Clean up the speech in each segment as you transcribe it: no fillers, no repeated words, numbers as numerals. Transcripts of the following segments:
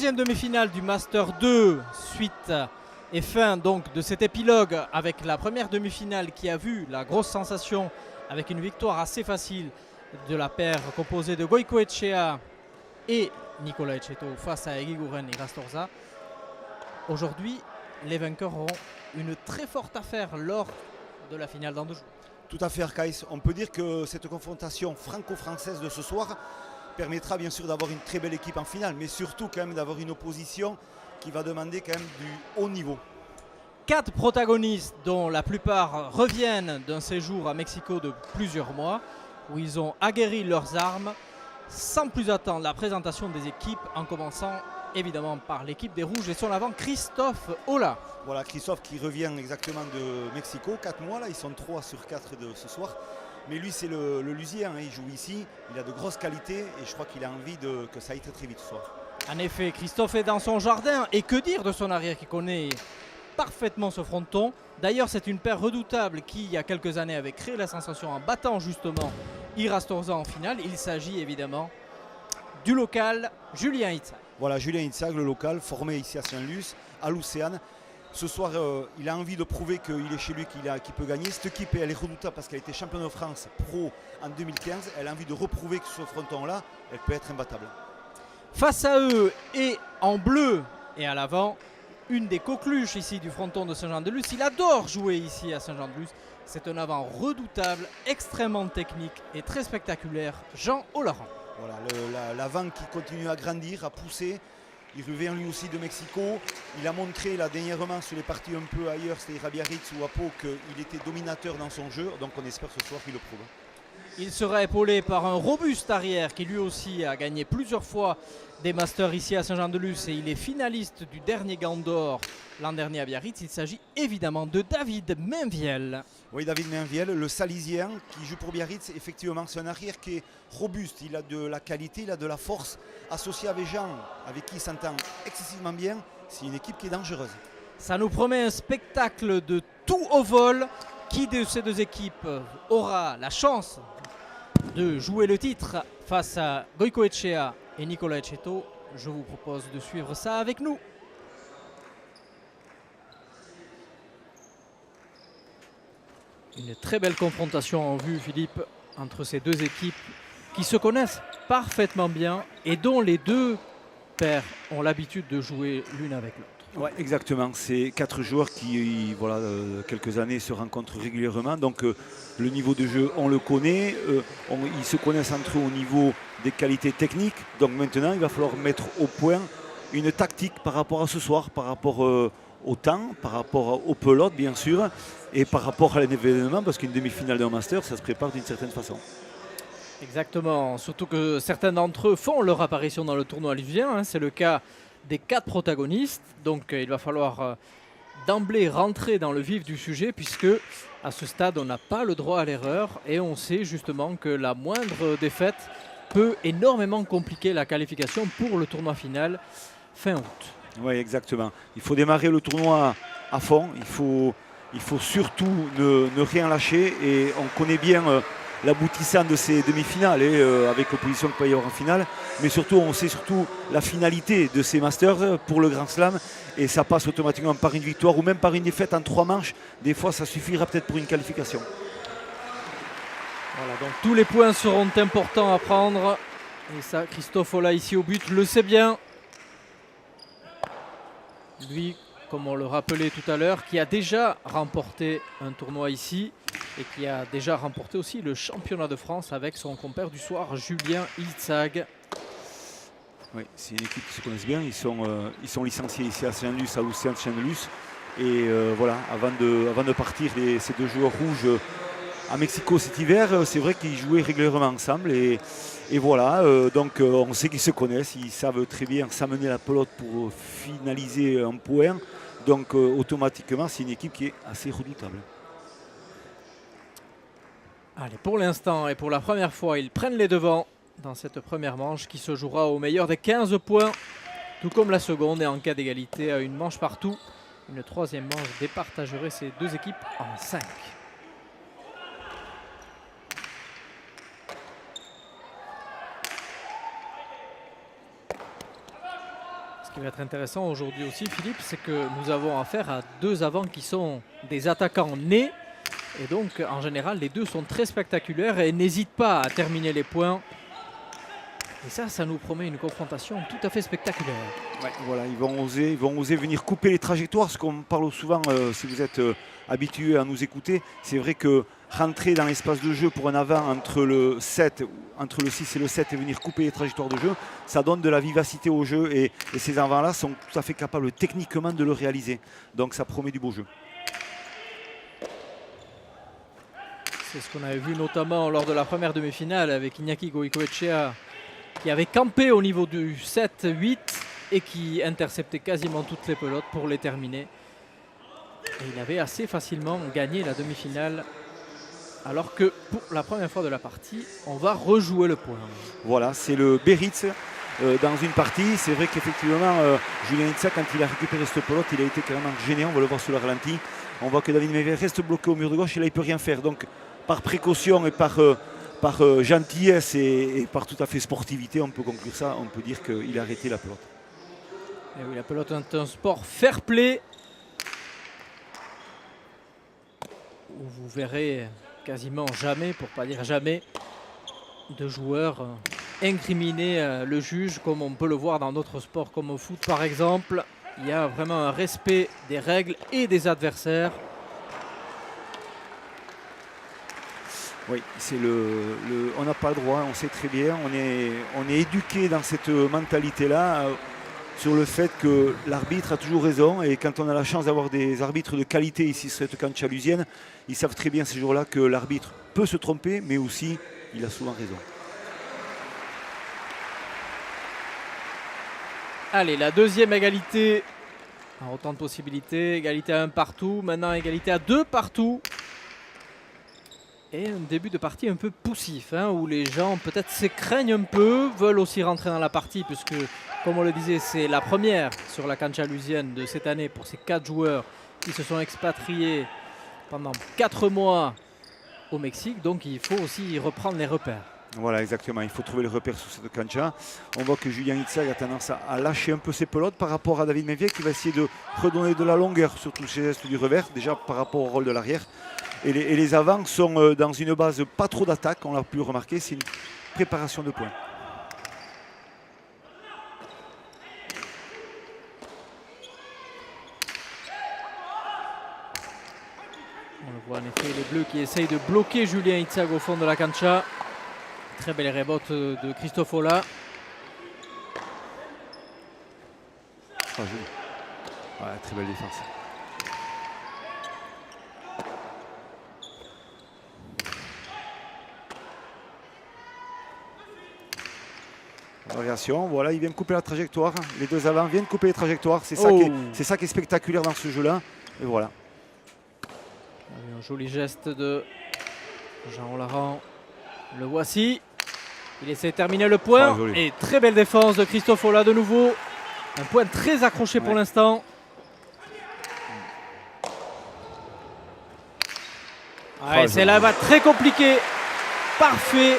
Deuxième demi-finale du Master 2, suite et fin donc de cet épilogue avec la première demi-finale qui a vu la grosse sensation avec une victoire assez facile de la paire composée de Goicoechea et Nicolas Ecceto face à Eguiguren et Rastorza. Aujourd'hui, les vainqueurs auront une très forte affaire lors de la finale dans 2 jours. Tout à fait, Arcaïs. On peut dire que cette confrontation franco-française de ce soir permettra bien sûr d'avoir une très belle équipe en finale, mais surtout quand même d'avoir une opposition qui va demander quand même du haut niveau. 4 protagonistes dont la plupart reviennent d'un séjour à Mexico de plusieurs mois où ils ont aguerri leurs armes. Sans plus attendre la présentation des équipes, en commençant évidemment par l'équipe des Rouges et son avant Christophe Ola. Voilà, Christophe qui revient exactement de Mexico, 4 mois là, ils sont 3 sur 4 de ce soir. Mais lui c'est le Lusien, hein, il joue ici, il a de grosses qualités et je crois qu'il a envie que ça aille très très vite ce soir. En effet, Christophe est dans son jardin et que dire de son arrière qui connaît parfaitement ce fronton. D'ailleurs, c'est une paire redoutable qui, il y a quelques années, avait créé la sensation en battant justement Irastorza en finale. Il s'agit évidemment du local Julien Itzhak. Voilà, Julien Itzhak, le local, formé ici à Saint-Luce, à l'Océane. Ce soir, il a envie de prouver qu'il est chez lui, qu'il peut gagner. Cette équipe, elle est redoutable parce qu'elle a été championne de France pro en 2015. Elle a envie de reprouver que sur ce fronton-là, elle peut être imbattable. Face à eux et en bleu et à l'avant, une des coqueluches ici du fronton de Saint-Jean-de-Luz. Il adore jouer ici à Saint-Jean-de-Luz. C'est un avant redoutable, extrêmement technique et très spectaculaire, Jean Olaran. Voilà, l'avant qui continue à grandir, à pousser. Il revient lui aussi de Mexico. Il a montré là dernièrement sur les parties un peu ailleurs, c'est-à-dire à Biarritz ou à Pau, qu'il était dominateur dans son jeu. Donc on espère ce soir qu'il le prouve. Il sera épaulé par un robuste arrière qui lui aussi a gagné plusieurs fois des Masters ici à Saint-Jean-de-Luz et il est finaliste du dernier Gant d'Or l'an dernier à Biarritz. Il s'agit évidemment de David Mainviel. Oui, David Mainviel, le Salisien qui joue pour Biarritz. Effectivement, c'est un arrière qui est robuste. Il a de la qualité, il a de la force. Associé avec Jean, avec qui il s'entend excessivement bien, c'est une équipe qui est dangereuse. Ça nous promet un spectacle de tout au vol. Qui de ces deux équipes aura la chance de jouer le titre face à Goicoechea et Nicolas Ecceto? Je vous propose de suivre ça avec nous. Une très belle confrontation en vue, Philippe, entre ces deux équipes qui se connaissent parfaitement bien et dont les deux paires ont l'habitude de jouer l'une avec l'autre. Ouais, exactement. C'est 4 joueurs qui, voilà, quelques années se rencontrent régulièrement. Donc le niveau de jeu, on le connaît. Ils se connaissent entre eux au niveau des qualités techniques. Donc maintenant, il va falloir mettre au point une tactique par rapport à ce soir, par rapport au temps, par rapport aux pelotes, bien sûr, et par rapport à l'événement, parce qu'une demi-finale d'un Master, ça se prépare d'une certaine façon. Exactement. Surtout que certains d'entre eux font leur apparition dans le tournoi lusien. Hein. C'est le cas des 4 protagonistes, donc il va falloir d'emblée rentrer dans le vif du sujet puisque à ce stade on n'a pas le droit à l'erreur et on sait justement que la moindre défaite peut énormément compliquer la qualification pour le tournoi final fin août. Oui, exactement. Il faut démarrer le tournoi à fond, il faut surtout ne rien lâcher et on connaît bien l'aboutissant de ces demi-finales avec l'opposition qu'il peut y avoir en finale. Mais surtout, on sait surtout la finalité de ces Masters pour le Grand Slam. Et ça passe automatiquement par une victoire ou même par une défaite en 3 manches. Des fois, ça suffira peut-être pour une qualification. Voilà, donc tous les points seront importants à prendre. Et ça, Christophe Ola ici au but le sait bien. Lui, comme on le rappelait tout à l'heure, qui a déjà remporté un tournoi ici et qui a déjà remporté aussi le championnat de France avec son compère du soir, Julien Itzhak. Oui, c'est une équipe qui se connaissent bien. Ils sont licenciés ici à Saint-Luce, à l'Océane Saint-Luce. Et voilà, avant de partir, ces 2 joueurs rouges à Mexico cet hiver, c'est vrai qu'ils jouaient régulièrement ensemble. Et voilà, donc on sait qu'ils se connaissent. Ils savent très bien s'amener la pelote pour finaliser un point. Donc automatiquement, c'est une équipe qui est assez redoutable. Allez, pour l'instant et pour la première fois, ils prennent les devants dans cette première manche qui se jouera au meilleur des 15 points, tout comme la seconde. Et en cas d'égalité à une manche partout, une 3e manche départagerait ces deux équipes en 5. qui va être intéressant aujourd'hui aussi, Philippe, c'est que nous avons affaire à deux avants qui sont des attaquants nés. Et donc, en général, les deux sont très spectaculaires et n'hésitent pas à terminer les points. Et ça nous promet une confrontation tout à fait spectaculaire. Ouais, voilà, ils vont oser venir couper les trajectoires. Ce qu'on parle souvent, si vous êtes habitué à nous écouter, c'est vrai que rentrer dans l'espace de jeu pour un avant entre le 6 et le 7 et venir couper les trajectoires de jeu, ça donne de la vivacité au jeu et ces avants-là sont tout à fait capables techniquement de le réaliser. Donc ça promet du beau jeu. C'est ce qu'on avait vu notamment lors de la première demi-finale avec Iñaki Goicoechea qui avait campé au niveau du 7-8 et qui interceptait quasiment toutes les pelotes pour les terminer. Et il avait assez facilement gagné la demi-finale, alors que pour la première fois de la partie, on va rejouer le point. Voilà, c'est le Beritz dans une partie. C'est vrai qu'effectivement, Julien Itzak, quand il a récupéré cette pelote, il a été carrément gêné. On va le voir sur le ralenti. On voit que David Mévé reste bloqué au mur de gauche et là, il ne peut rien faire. Donc, par précaution et par gentillesse et par tout à fait sportivité, on peut conclure ça, on peut dire qu'il a arrêté la pelote. Et oui, la pelote est un sport fair play où vous verrez quasiment jamais, pour pas dire jamais, de joueurs incriminer le juge comme on peut le voir dans d'autres sports comme au foot par exemple. Il y a vraiment un respect des règles et des adversaires. Oui, c'est on n'a pas le droit, on sait très bien, on est éduqué dans cette mentalité-là sur le fait que l'arbitre a toujours raison et quand on a la chance d'avoir des arbitres de qualité ici sur cette cancha lusienne, ils savent très bien ces jours-là que l'arbitre peut se tromper mais aussi il a souvent raison. Allez, la deuxième égalité, en autant de possibilités, égalité à 1 partout, maintenant égalité à 2 partout. Et un début de partie un peu poussif, où les gens peut-être s'écraignent un peu, veulent aussi rentrer dans la partie, puisque, comme on le disait, c'est la première sur la cancha lusienne de cette année pour ces 4 joueurs qui se sont expatriés pendant 4 mois au Mexique. Donc il faut aussi reprendre les repères. Voilà, exactement. Il faut trouver les repères sur cette cancha. On voit que Julien Itzag a tendance à lâcher un peu ses pelotes par rapport à David Mévier qui va essayer de redonner de la longueur sur tous ces gestes du revers, déjà par rapport au rôle de l'arrière. Et les avants sont dans une base pas trop d'attaque, on l'a pu remarquer, c'est une préparation de points. On le voit en effet, les Bleus qui essayent de bloquer Julien Itzag au fond de la cancha. Très belle rebote de Christophe Ola. Ah, joli. Ouais, très belle défense. Variation, voilà, il vient couper la trajectoire. Les deux avants viennent couper les trajectoires. C'est ça qui est spectaculaire dans ce jeu-là. Et voilà. Un joli geste de Jean Laurent. Le voici. Il essaie de terminer le point. Oh, et très belle défense de Christophe Ola de nouveau. Un point très accroché pour l'instant. Ah, c'est là-bas très compliqué. Parfait.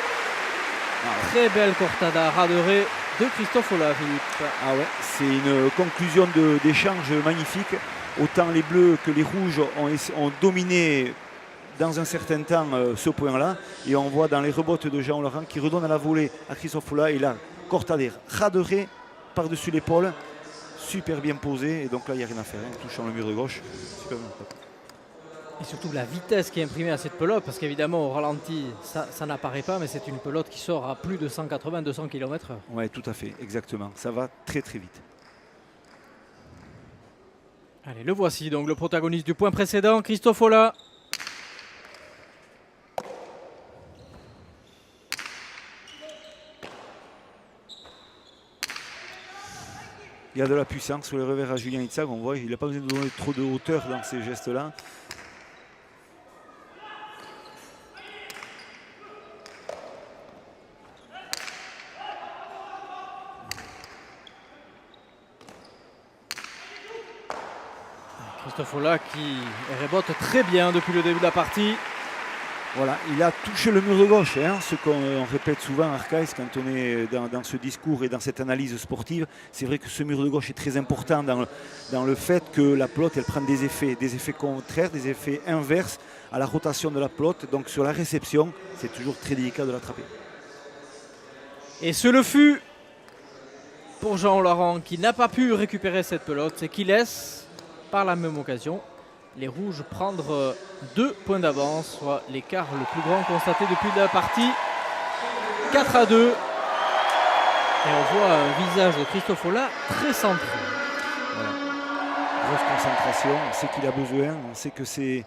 Très belle cortada raderée de Christophe Ola, Philippe. Ah ouais, c'est une conclusion d'échange magnifique. Autant les Bleus que les Rouges ont dominé dans un certain temps ce point-là. Et on voit dans les rebotes de Jean Laurent qui redonne à la volée à Christophe Ola. Et là, cortadé raderé par-dessus l'épaule. Super bien posé. Et donc là, il n'y a rien à faire. Touchant le mur de gauche. Super bien. Et surtout la vitesse qui est imprimée à cette pelote, parce qu'évidemment au ralenti ça n'apparaît pas, mais c'est une pelote qui sort à plus de 180-200 km/h. Oui, tout à fait, exactement. Ça va très très vite. Allez, le voici donc le protagoniste du point précédent, Christophe Ola. Il y a de la puissance sur les revers à Julien Itzag. On voit qu'il n'a pas besoin de donner trop de hauteur dans ces gestes-là. Christophe Ola qui rebote très bien depuis le début de la partie. Voilà, il a touché le mur de gauche, hein, ce qu'on répète souvent, Arcaïs, quand on est dans ce discours et dans cette analyse sportive. C'est vrai que ce mur de gauche est très important dans le fait que la pelote, elle prend des effets contraires, des effets inverses à la rotation de la pelote. Donc sur la réception, c'est toujours très délicat de l'attraper. Et ce le fut pour Jean Laurent qui n'a pas pu récupérer cette pelote et qui laisse par la même occasion les rouges prendre 2 points d'avance, soit l'écart le plus grand constaté depuis la partie. 4-2. Et on voit un visage de Christophe Ola très centré. Voilà. Grosse concentration, on sait qu'il a besoin, on sait que c'est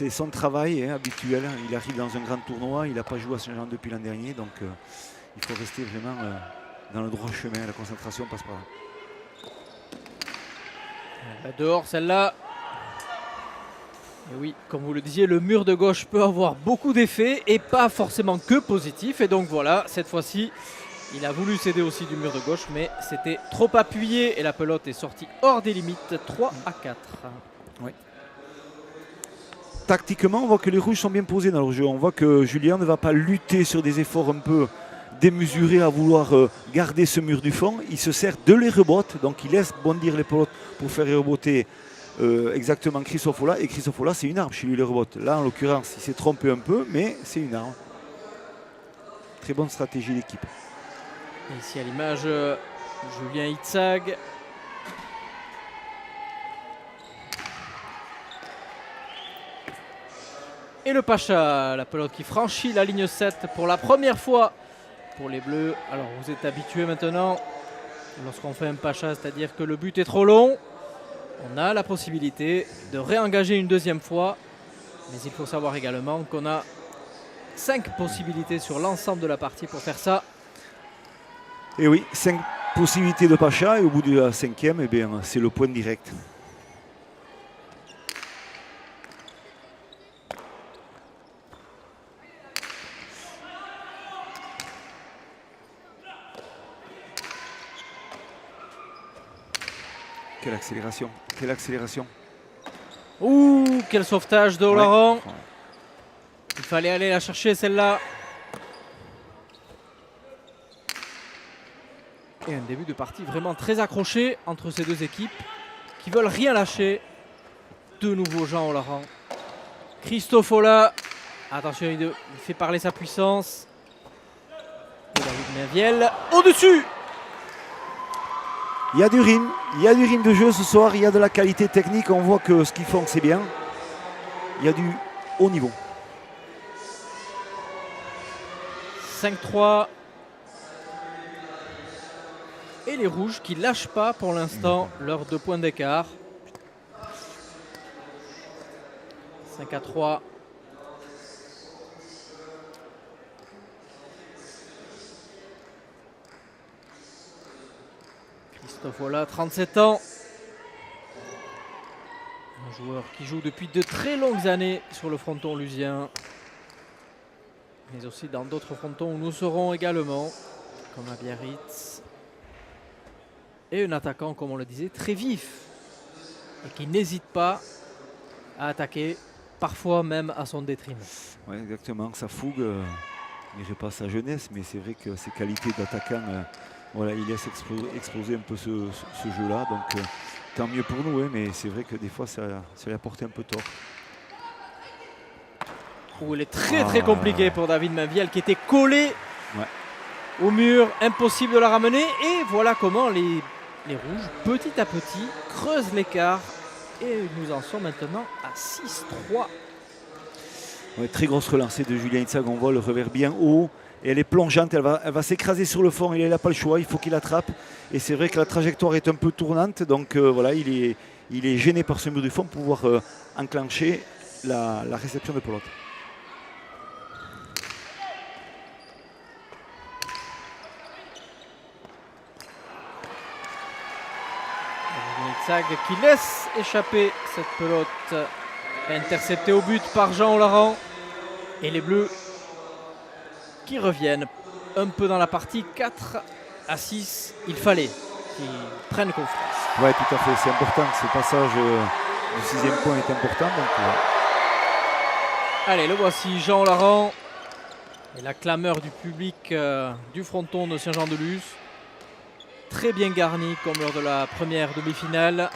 son travail habituel. Il arrive dans un grand tournoi, il n'a pas joué à Saint-Jean depuis l'an dernier, donc il faut rester vraiment dans le droit chemin. La concentration passe par là. Dehors celle-là. Et oui, comme vous le disiez, le mur de gauche peut avoir beaucoup d'effets et pas forcément que positif. Et donc voilà, cette fois-ci, il a voulu céder aussi du mur de gauche, mais c'était trop appuyé et la pelote est sortie hors des limites. 3-4. Oui. Tactiquement, on voit que les rouges sont bien posés dans leur jeu. On voit que Julien ne va pas lutter sur des efforts un peu démesurés à vouloir garder ce mur du fond. Il se sert de les rebotes, donc il laisse bondir les pelotes pour faire reboter exactement Christophe Ola. Et Christophe Ola, c'est une arme chez lui, les rebotes. Là, en l'occurrence, il s'est trompé un peu, mais c'est une arme. Très bonne stratégie d'équipe. Ici à l'image, Julien Itzag. Et le Pacha, la pelote qui franchit la ligne 7 pour la première fois pour les Bleus. Alors vous êtes habitués maintenant, lorsqu'on fait un Pacha, c'est-à-dire que le but est trop long, on a la possibilité de réengager une deuxième fois. Mais il faut savoir également qu'on a 5 possibilités sur l'ensemble de la partie pour faire ça. Et oui, 5 possibilités de Pacha et au bout de la 5e, eh bien, c'est le point direct. Quelle accélération, quelle accélération. Ouh, quel sauvetage de Laurent. Ouais. Il fallait aller la chercher celle-là. Et un début de partie vraiment très accroché entre ces deux équipes qui veulent rien lâcher. De nouveau Jean Laurent. Christophe Ola. Attention, il fait parler sa puissance. Et David Mainviel au-dessus. Il y a du rythme de jeu ce soir, il y a de la qualité technique, on voit que ce qu'ils font c'est bien. Il y a du haut niveau. 5-3. Et les rouges qui ne lâchent pas pour l'instant leurs 2 points d'écart. 5-3. Christophe Ola, 37 ans. Un joueur qui joue depuis de très longues années sur le fronton lusien. Mais aussi dans d'autres frontons où nous serons également, comme à Biarritz. Et un attaquant, comme on le disait, très vif. Et qui n'hésite pas à attaquer, parfois même à son détriment. Oui, exactement, sa fougue n'irait pas sa jeunesse, mais c'est vrai que ses qualités d'attaquant, voilà, il laisse exploser un peu ce jeu-là. Donc tant mieux pour nous, mais c'est vrai que des fois ça lui a porté un peu tort. Où il est très compliqué pour David Mainviel qui était collé au mur, impossible de la ramener. Et voilà comment les rouges, petit à petit, creusent l'écart. Et nous en sommes maintenant à 6-3. Ouais, très grosse relancée de Julien Itzag, on voit le revers bien haut. Et elle est plongeante, elle va s'écraser sur le fond, il n'a pas le choix, il faut qu'il attrape. Et c'est vrai que la trajectoire est un peu tournante, donc voilà, il est gêné par ce mur du fond pour pouvoir enclencher la réception de pelote. Itzag qui laisse échapper cette pelote interceptée au but par Jean Laurent. Et les Bleus qui reviennent un peu dans la partie. 4-6, il fallait qu'ils prennent confiance. Oui, tout à fait, c'est important, ce passage du 6e point est important. Donc, Allez, le voici, Jean Laurent. Et la clameur du public du fronton de Saint-Jean-de-Luz. Très bien garni comme lors de la première demi-finale.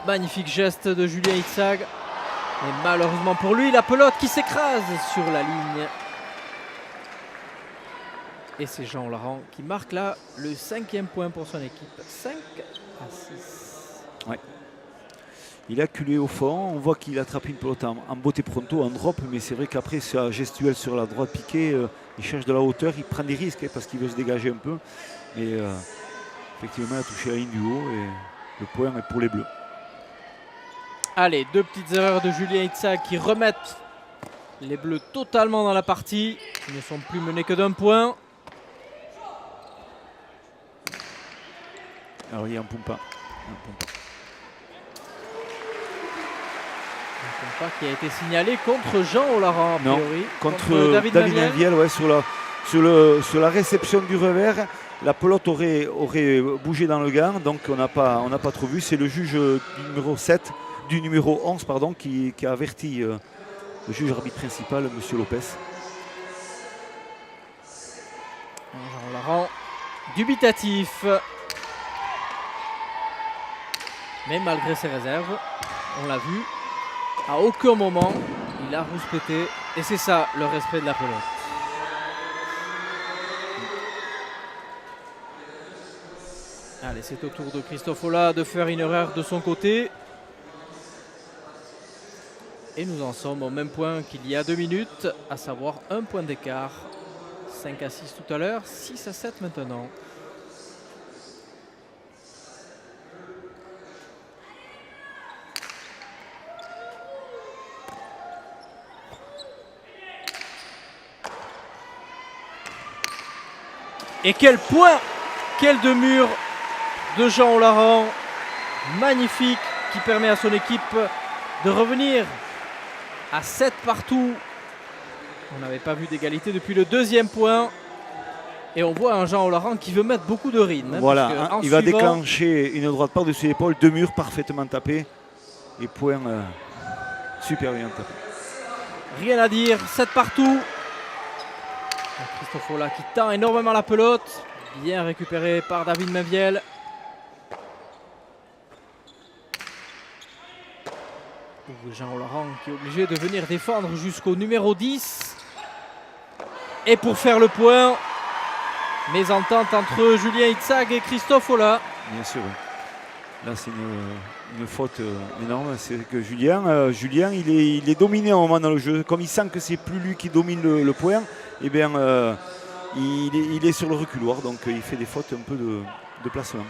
Magnifique geste de Julien Itzag. Et malheureusement pour lui, la pelote qui s'écrase sur la ligne. Et c'est Jean Laurent qui marque là le 5e point pour son équipe. 5-6. Ouais. Il a culé au fond. On voit qu'il attrape une pelote en botte pronto, en drop. Mais c'est vrai qu'après, sa gestuelle sur la droite piquée, il cherche de la hauteur. Il prend des risques parce qu'il veut se dégager un peu. Et effectivement, il a touché la ligne du haut. Et le point est pour les Bleus. Allez, 2 petites erreurs de Julien Itzag qui remettent les Bleus totalement dans la partie. Ils ne sont plus menés que d'un point. Alors il y a un Pumpa. Un Pumpa qui a été signalé contre Jean Olaran, a priori. Contre David Mainviel, ouais, sur la réception du revers. La pelote aurait bougé dans le gant, donc on n'a pas trop vu. C'est le juge du numéro 11 pardon, qui a averti le juge arbitre principal, M. Lopez. Jean Olaran, dubitatif. Mais malgré ses réserves, on l'a vu, à aucun moment il a rouspété. Et c'est ça le respect de la pelote. Allez, c'est au tour de Christophe Ola de faire une erreur de son côté. Et nous en sommes au même point qu'il y a 2 minutes, à savoir un point d'écart. 5-6 tout à l'heure, 6-7 maintenant. Et quel point, quel demi-mur de Jean Olaran, magnifique, qui permet à son équipe de revenir à 7 partout. On n'avait pas vu d'égalité depuis le 2e point. Et on voit un Jean Olaran qui veut mettre beaucoup de rythme. Voilà, il va déclencher une droite par-dessus l'épaule, 2 murs parfaitement tapés. Et point super bien tapé. Rien à dire, 7 partout. Christophe Ola qui tend énormément la pelote. Bien récupéré par David Mainviel. Jean Olaran qui est obligé de venir défendre jusqu'au numéro 10. Et pour faire le point, mésentente entre Julien Itzag et Christophe Ola. Bien sûr. Là, c'est une faute énorme. C'est que Julien, il est dominé à un moment dans le jeu. Comme il sent que c'est plus lui qui domine le point, eh bien, il est sur le reculoir. Donc, il fait des fautes un peu de placement.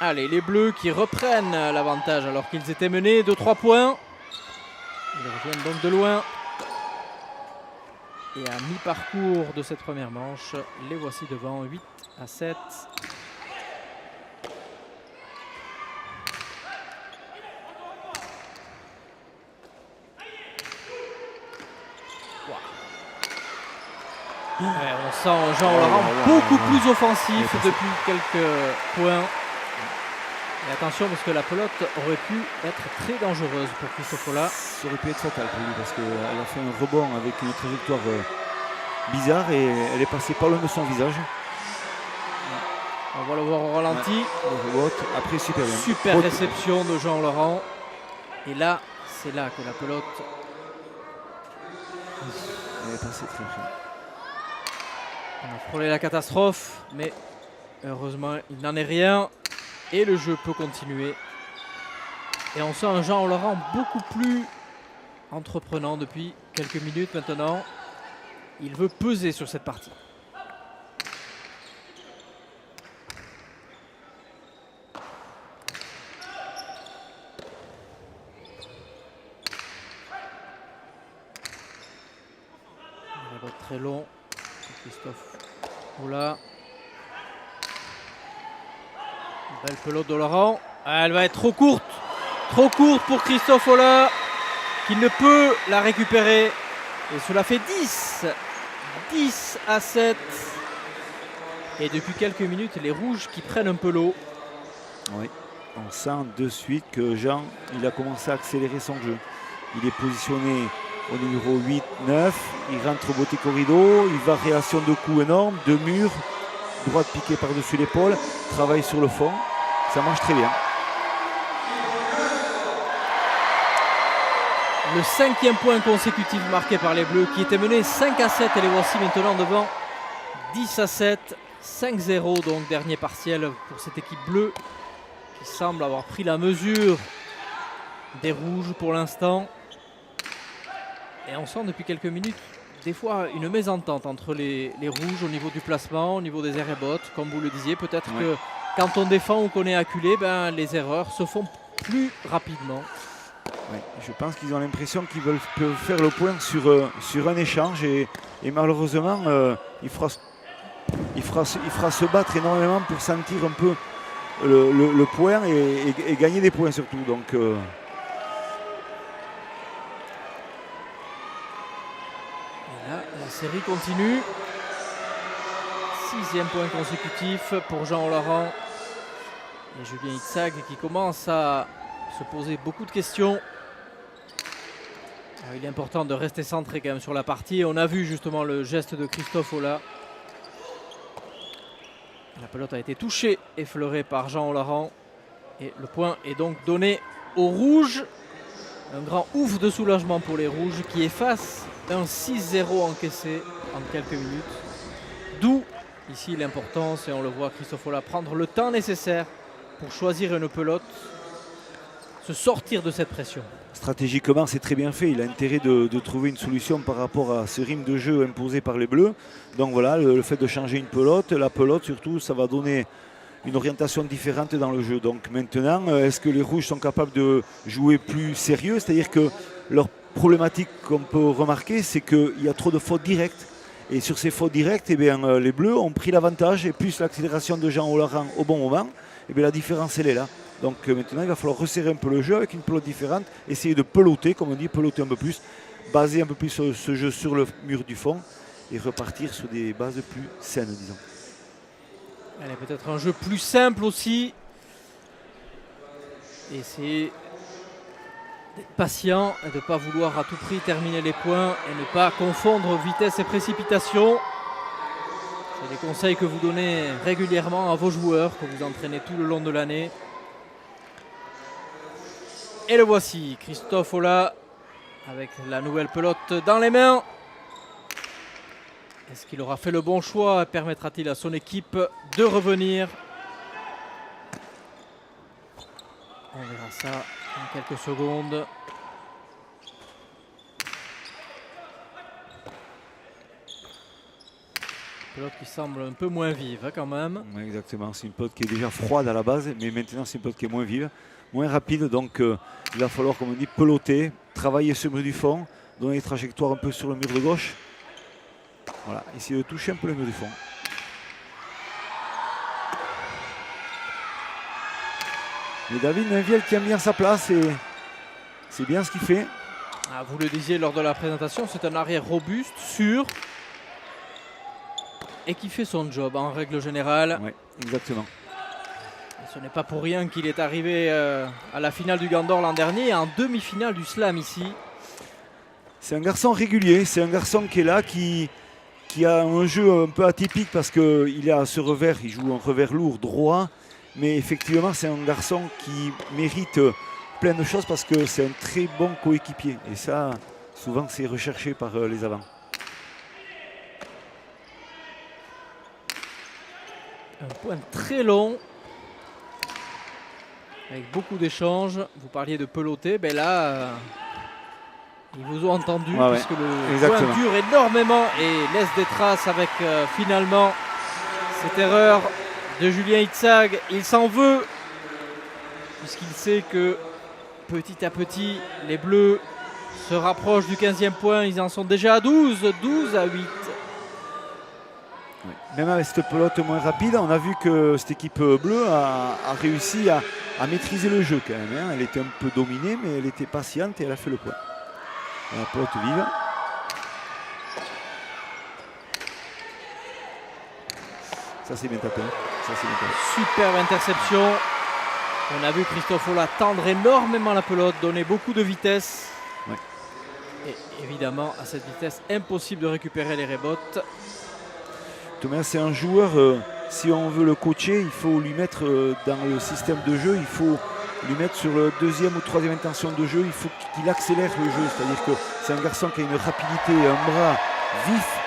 Allez, les Bleus qui reprennent l'avantage alors qu'ils étaient menés de 3 points. Ils reviennent donc de loin. Et à mi-parcours de cette première manche, les voici devant 8-7. Ouais, on sent Jean Olaran beaucoup plus offensif depuis quelques points. Et attention parce que la pelote aurait pu être très dangereuse pour Christophe Ola. Ça aurait pu être fatal pour lui parce qu'elle a fait un rebond avec une trajectoire bizarre et elle est passée pas loin de son visage. On va le voir au ralenti. Après, super bien. Super réception de Jean Olaran. Et là, c'est là que la pelote... Elle est passée très bien. On a frôlé la catastrophe, mais heureusement, il n'en est rien. Et le jeu peut continuer. Et on sent un Jean Olaran beaucoup plus entreprenant depuis quelques minutes maintenant. Il veut peser sur cette partie. Il va être très long. Christophe Ola. Belle pelote d'Olaran. Elle va être trop courte pour Christophe Ola, qui ne peut la récupérer. Et cela fait 10-7. Et depuis quelques minutes, les rouges qui prennent un peu l'eau. Oui, on sent de suite que Jean, il a commencé à accélérer son jeu. Il est positionné au numéro 8, 9. Il rentre au beauté corrido. Il va réaction de coups énorme, de mur. Droite piquée par-dessus l'épaule. Travaille sur le fond. Ça marche très bien. Le 5e point consécutif marqué par les Bleus qui étaient menés 5-7 et les voici maintenant devant 10-7, 5-0 donc dernier partiel pour cette équipe bleue qui semble avoir pris la mesure des rouges pour l'instant. Et on sent depuis quelques minutes des fois une mésentente entre les rouges au niveau du placement, au niveau des arrêts bottes. Comme vous le disiez, peut-être que quand on défend ou qu'on est acculé, les erreurs se font plus rapidement. Oui, je pense qu'ils ont l'impression qu'ils peuvent faire le point sur un échange et malheureusement il fera se battre énormément pour sentir un peu le point et gagner des points surtout. Donc, et là, la série continue. 6e point consécutif pour Jean Laurent et Julien Itzag qui commence à se poser beaucoup de questions. Alors, il est important de rester centré quand même sur la partie. On a vu justement le geste de Christophe Ola. La pelote a été touchée, effleurée par Jean Laurent. Et le point est donc donné aux rouges. Un grand ouf de soulagement pour les rouges qui effacent un 6-0 encaissé en quelques minutes. D'où ici l'importance, et on le voit Christophe Ola prendre le temps nécessaire pour choisir une pelote, se sortir de cette pression. Stratégiquement, c'est très bien fait. Il a intérêt de trouver une solution par rapport à ce rythme de jeu imposé par les Bleus. Donc voilà, le fait de changer une pelote, la pelote surtout, ça va donner une orientation différente dans le jeu. Donc maintenant, est-ce que les Rouges sont capables de jouer plus sérieux? C'est-à-dire que leur problématique qu'on peut remarquer, c'est qu'il y a trop de fautes directes. Et sur ces fautes directes, les Bleus ont pris l'avantage et plus l'accélération de Jean Olaran au bon moment, la différence elle est là. Donc maintenant, il va falloir resserrer un peu le jeu avec une pelote différente, essayer de peloter, comme on dit, peloter un peu plus, baser un peu plus ce jeu sur le mur du fond et repartir sur des bases plus saines, disons. Allez, peut-être un jeu plus simple aussi. Essayer d'être patient et de ne pas vouloir à tout prix terminer les points et ne pas confondre vitesse et précipitation. C'est des conseils que vous donnez régulièrement à vos joueurs, que vous entraînez tout le long de l'année. Et le voici, Christophe Ola, avec la nouvelle pelote dans les mains. Est-ce qu'il aura fait le bon choix? Permettra-t-il à son équipe de revenir? On verra ça en quelques secondes. Pelote qui semble un peu moins vive quand même. Oui, exactement, c'est une pelote qui est déjà froide à la base, mais maintenant c'est une pelote qui est moins vive, moins rapide. Donc il va falloir, comme on dit, peloter, travailler ce mur du fond, donner des trajectoires un peu sur le mur de gauche. Voilà, essayer de toucher un peu le mur du fond. Mais David Mainviel tient bien sa place et c'est bien ce qu'il fait. Ah, vous le disiez lors de la présentation, c'est un arrière robuste, sûr, et qui fait son job en règle générale. Oui, exactement. Et ce n'est pas pour rien qu'il est arrivé à la finale du Gant d'Or l'an dernier et en demi-finale du Slam ici. C'est un garçon régulier, c'est un garçon qui est là, qui a un jeu un peu atypique parce qu'il a ce revers, il joue un revers lourd, droit. Mais effectivement, c'est un garçon qui mérite plein de choses parce que c'est un très bon coéquipier. Et ça, souvent, c'est recherché par les avants. Un point très long, avec beaucoup d'échanges. Vous parliez de peloter, là, ils vous ont entendu puisque le point dure énormément et laisse des traces avec finalement cette erreur de Julien Itzag. Il s'en veut puisqu'il sait que petit à petit les Bleus se rapprochent du 15e point. Ils en sont déjà à 12 à 8. Oui. Même avec cette pelote moins rapide, on a vu que cette équipe bleue a réussi à maîtriser le jeu quand même. Elle était un peu dominée, mais elle était patiente et elle a fait le point. La pelote vive. Ça c'est bien tapé. Superbe interception. On a vu Christophe Ola tendre énormément la pelote, donner beaucoup de vitesse. Ouais. Et évidemment, à cette vitesse, impossible de récupérer les rebotes. Thomas, c'est un joueur, si on veut le coacher, il faut lui mettre dans le système de jeu, il faut lui mettre sur le deuxième ou troisième intention de jeu, il faut qu'il accélère le jeu. C'est-à-dire que c'est un garçon qui a une rapidité, un bras vif.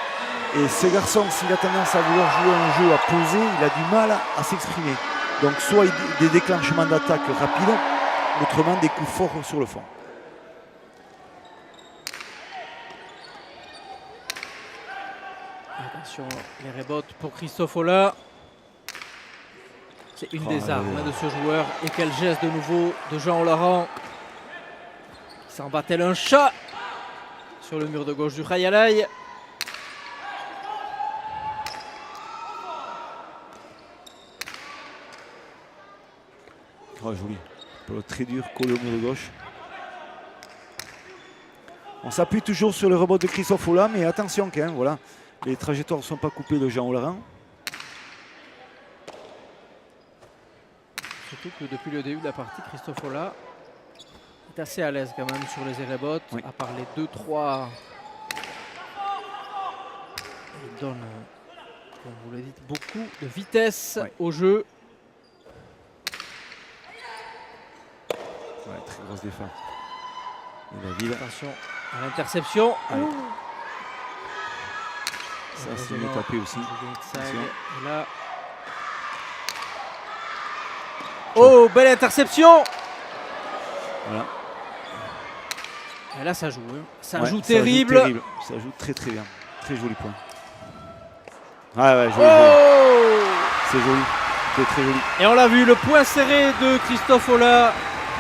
Et ce garçon, s'il a tendance à vouloir jouer un jeu à poser, il a du mal à s'exprimer. Donc soit des déclenchements d'attaque rapides, autrement des coups forts sur le fond. Attention, les rebotes pour Christophe Ola. C'est une des armes de ce joueur. Et quel geste de nouveau de Jean Laurent. Qui s'en bat tel un chat sur le mur de gauche du Khayalay. Oh, joli. Très dur, collé au mur de gauche. On s'appuie toujours sur le rebot de Christophe Ola, mais attention quand même, voilà. Les trajectoires ne sont pas coupées de Jean Olaran. Surtout que depuis le début de la partie, Christophe Ola est assez à l'aise quand même sur les rebotes, oui. à part les 2-3. Il donne, comme vous l'avez dit, beaucoup de vitesse au jeu. Ouais, très grosse défense. David. Attention à l'interception. Ça, c'est mieux tapé aussi. Et là. Oh, belle interception. Voilà. Et là, ça joue. Hein. Ça Ouais, joue terrible. Ça joue très très bien. Très joli point. Ouais, joli. Oh, c'est joli. C'est très joli. Et on l'a vu, le point serré de Christophe Ola.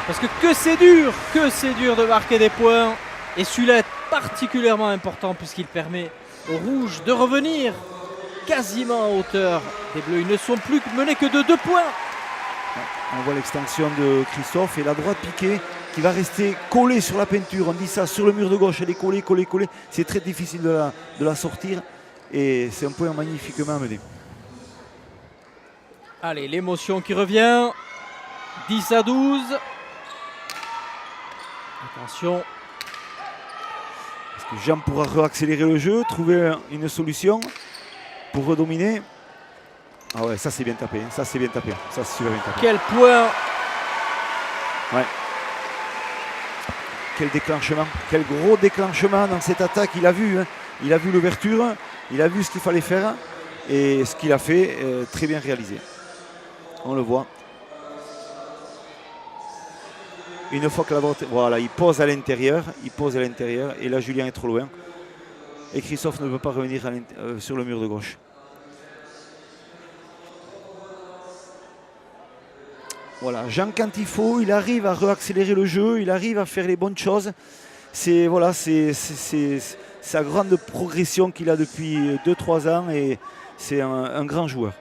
Parce que c'est dur de marquer des points. Et celui-là est particulièrement important puisqu'il permet aux Rouges de revenir quasiment à hauteur des Bleus. Ils ne sont plus menés que de 2 points. On voit l'extension de Christophe et la droite piquée qui va rester collée sur la peinture. On dit ça sur le mur de gauche, elle est collée. C'est très difficile de la sortir et c'est un point magnifiquement mené. Allez, l'émotion qui revient. 10-12. Attention. Est-ce que Jean pourra réaccélérer le jeu, trouver une solution pour redominer? Ah ouais, ça c'est bien tapé, ça c'est super bien tapé. Quel point! Ouais. Quel déclenchement, quel gros déclenchement dans cette attaque. Il a vu, hein. Il a vu l'ouverture, il a vu ce qu'il fallait faire et ce qu'il a fait, très bien réalisé. On le voit. Une fois que la droite, voilà, il pose à l'intérieur, et là Julien est trop loin. Et Christophe ne peut pas revenir sur le mur de gauche. Voilà, Jean, quand il faut, il arrive à réaccélérer le jeu, il arrive à faire les bonnes choses. C'est voilà, c'est sa grande progression qu'il a depuis 2-3 ans et c'est un grand joueur.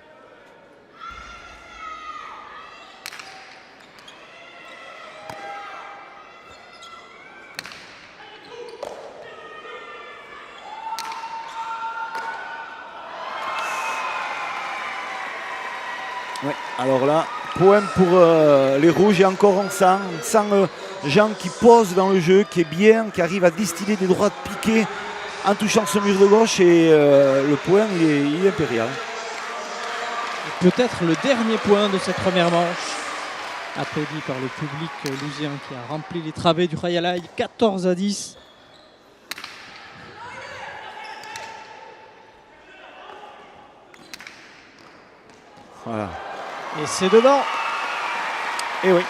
Ouais, alors là, point pour les Rouges et encore on sent Jean qui pose dans le jeu, qui est bien, qui arrive à distiller des droites piquées en touchant ce mur de gauche et le point il est impérial. Peut-être le dernier point de cette première manche, applaudi par le public lousien qui a rempli les travées du Khayalay, 14-10. Voilà. Et c'est dedans. Et oui.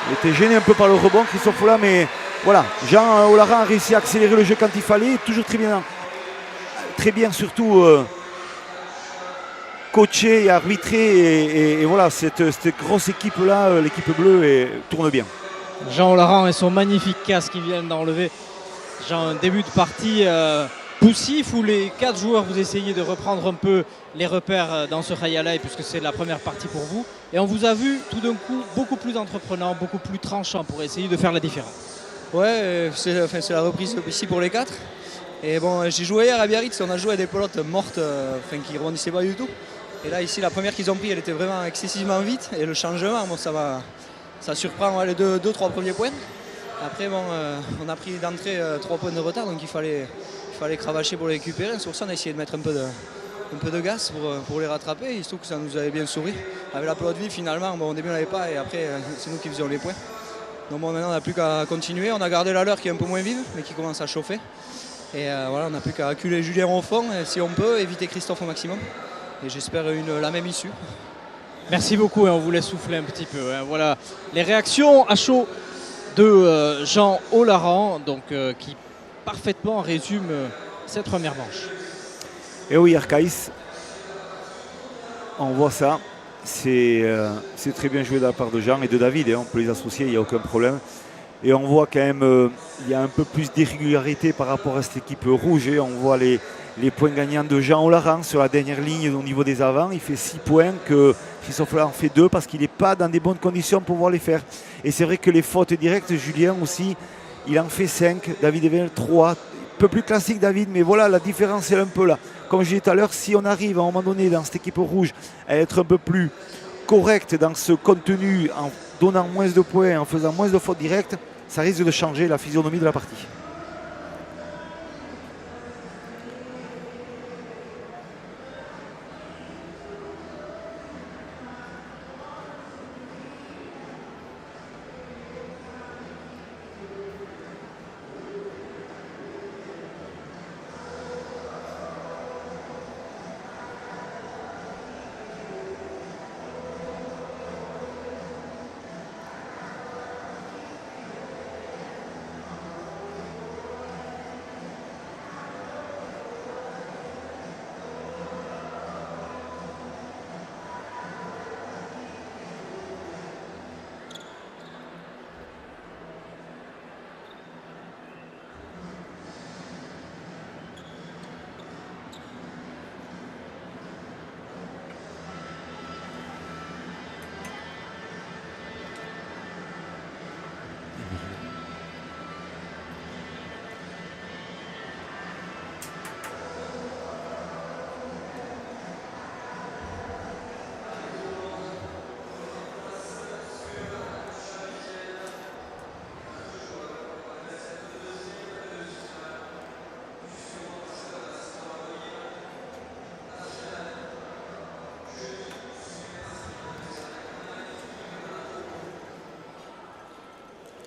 Il était gêné un peu par le rebond, Christophe Ola, mais voilà. Jean Olaran a réussi à accélérer le jeu quand il fallait. Toujours très bien surtout coaché et arbitré. Et voilà, cette grosse équipe-là, l'équipe bleue, tourne bien. Jean Olaran et son magnifique casque qui viennent d'enlever. Jean, un début de partie poussif où les 4 joueurs vous essayez de reprendre un peu les repères dans ce Khayalay puisque c'est la première partie pour vous. Et on vous a vu tout d'un coup beaucoup plus entreprenant, beaucoup plus tranchant pour essayer de faire la différence. Ouais, c'est la reprise ici pour les 4. Et bon, j'ai joué hier à Biarritz, on a joué à des pelotes mortes qui ne rebondissaient pas du tout. Et là ici, la première qu'ils ont pris, elle était vraiment excessivement vite. Et le changement, bon, ça surprend les 2-3 premiers points. Après, bon, on a pris d'entrée 3 points de retard, donc il fallait cravacher pour les récupérer. C'est pour ça qu'on a essayé de mettre un peu de gaz pour les rattraper. Il se trouve que ça nous avait bien souri. Avec la pelote vive, finalement, bon, au début on n'avait pas et après c'est nous qui faisions les points. Donc bon, maintenant on n'a plus qu'à continuer. On a gardé la leur qui est un peu moins vive, mais qui commence à chauffer. Et voilà, on n'a plus qu'à acculer Julien au fond, et si on peut, éviter Christophe au maximum. Et j'espère la même issue. Merci beaucoup, on vous laisse souffler un petit peu. Voilà les réactions à chaud de Jean Olaran, donc, qui parfaitement résume cette première manche. Et oui, Arcaïs, on voit ça. C'est très bien joué de la part de Jean et de David. On peut les associer, il n'y a aucun problème. Et on voit quand même il y a un peu plus d'irrégularité par rapport à cette équipe rouge. Et on voit les points gagnants de Jean Olaran sur la dernière ligne au niveau des avants. Il fait 6 points, que Christophe Olaran fait 2 parce qu'il n'est pas dans des bonnes conditions pour pouvoir les faire. Et c'est vrai que les fautes directes, Julien aussi, il en fait 5. David Evel 3. Un peu plus classique David, mais voilà, la différence est un peu là. Comme je disais tout à l'heure, si on arrive à un moment donné dans cette équipe rouge à être un peu plus correct dans ce contenu, en donnant moins de points, en faisant moins de fautes directes, ça risque de changer la physionomie de la partie.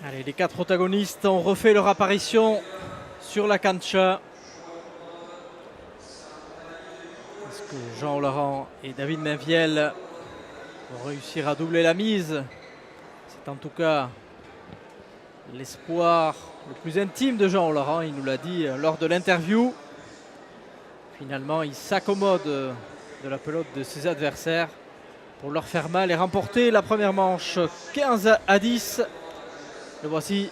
Allez, les 4 protagonistes ont refait leur apparition sur la cancha. Est-ce que Jean Olaran et David Mainviel vont réussir à doubler la mise? C'est en tout cas l'espoir le plus intime de Jean Olaran. Il nous l'a dit lors de l'interview. Finalement, il s'accommode de la pelote de ses adversaires pour leur faire mal et remporter la première manche 15-10. Le voici.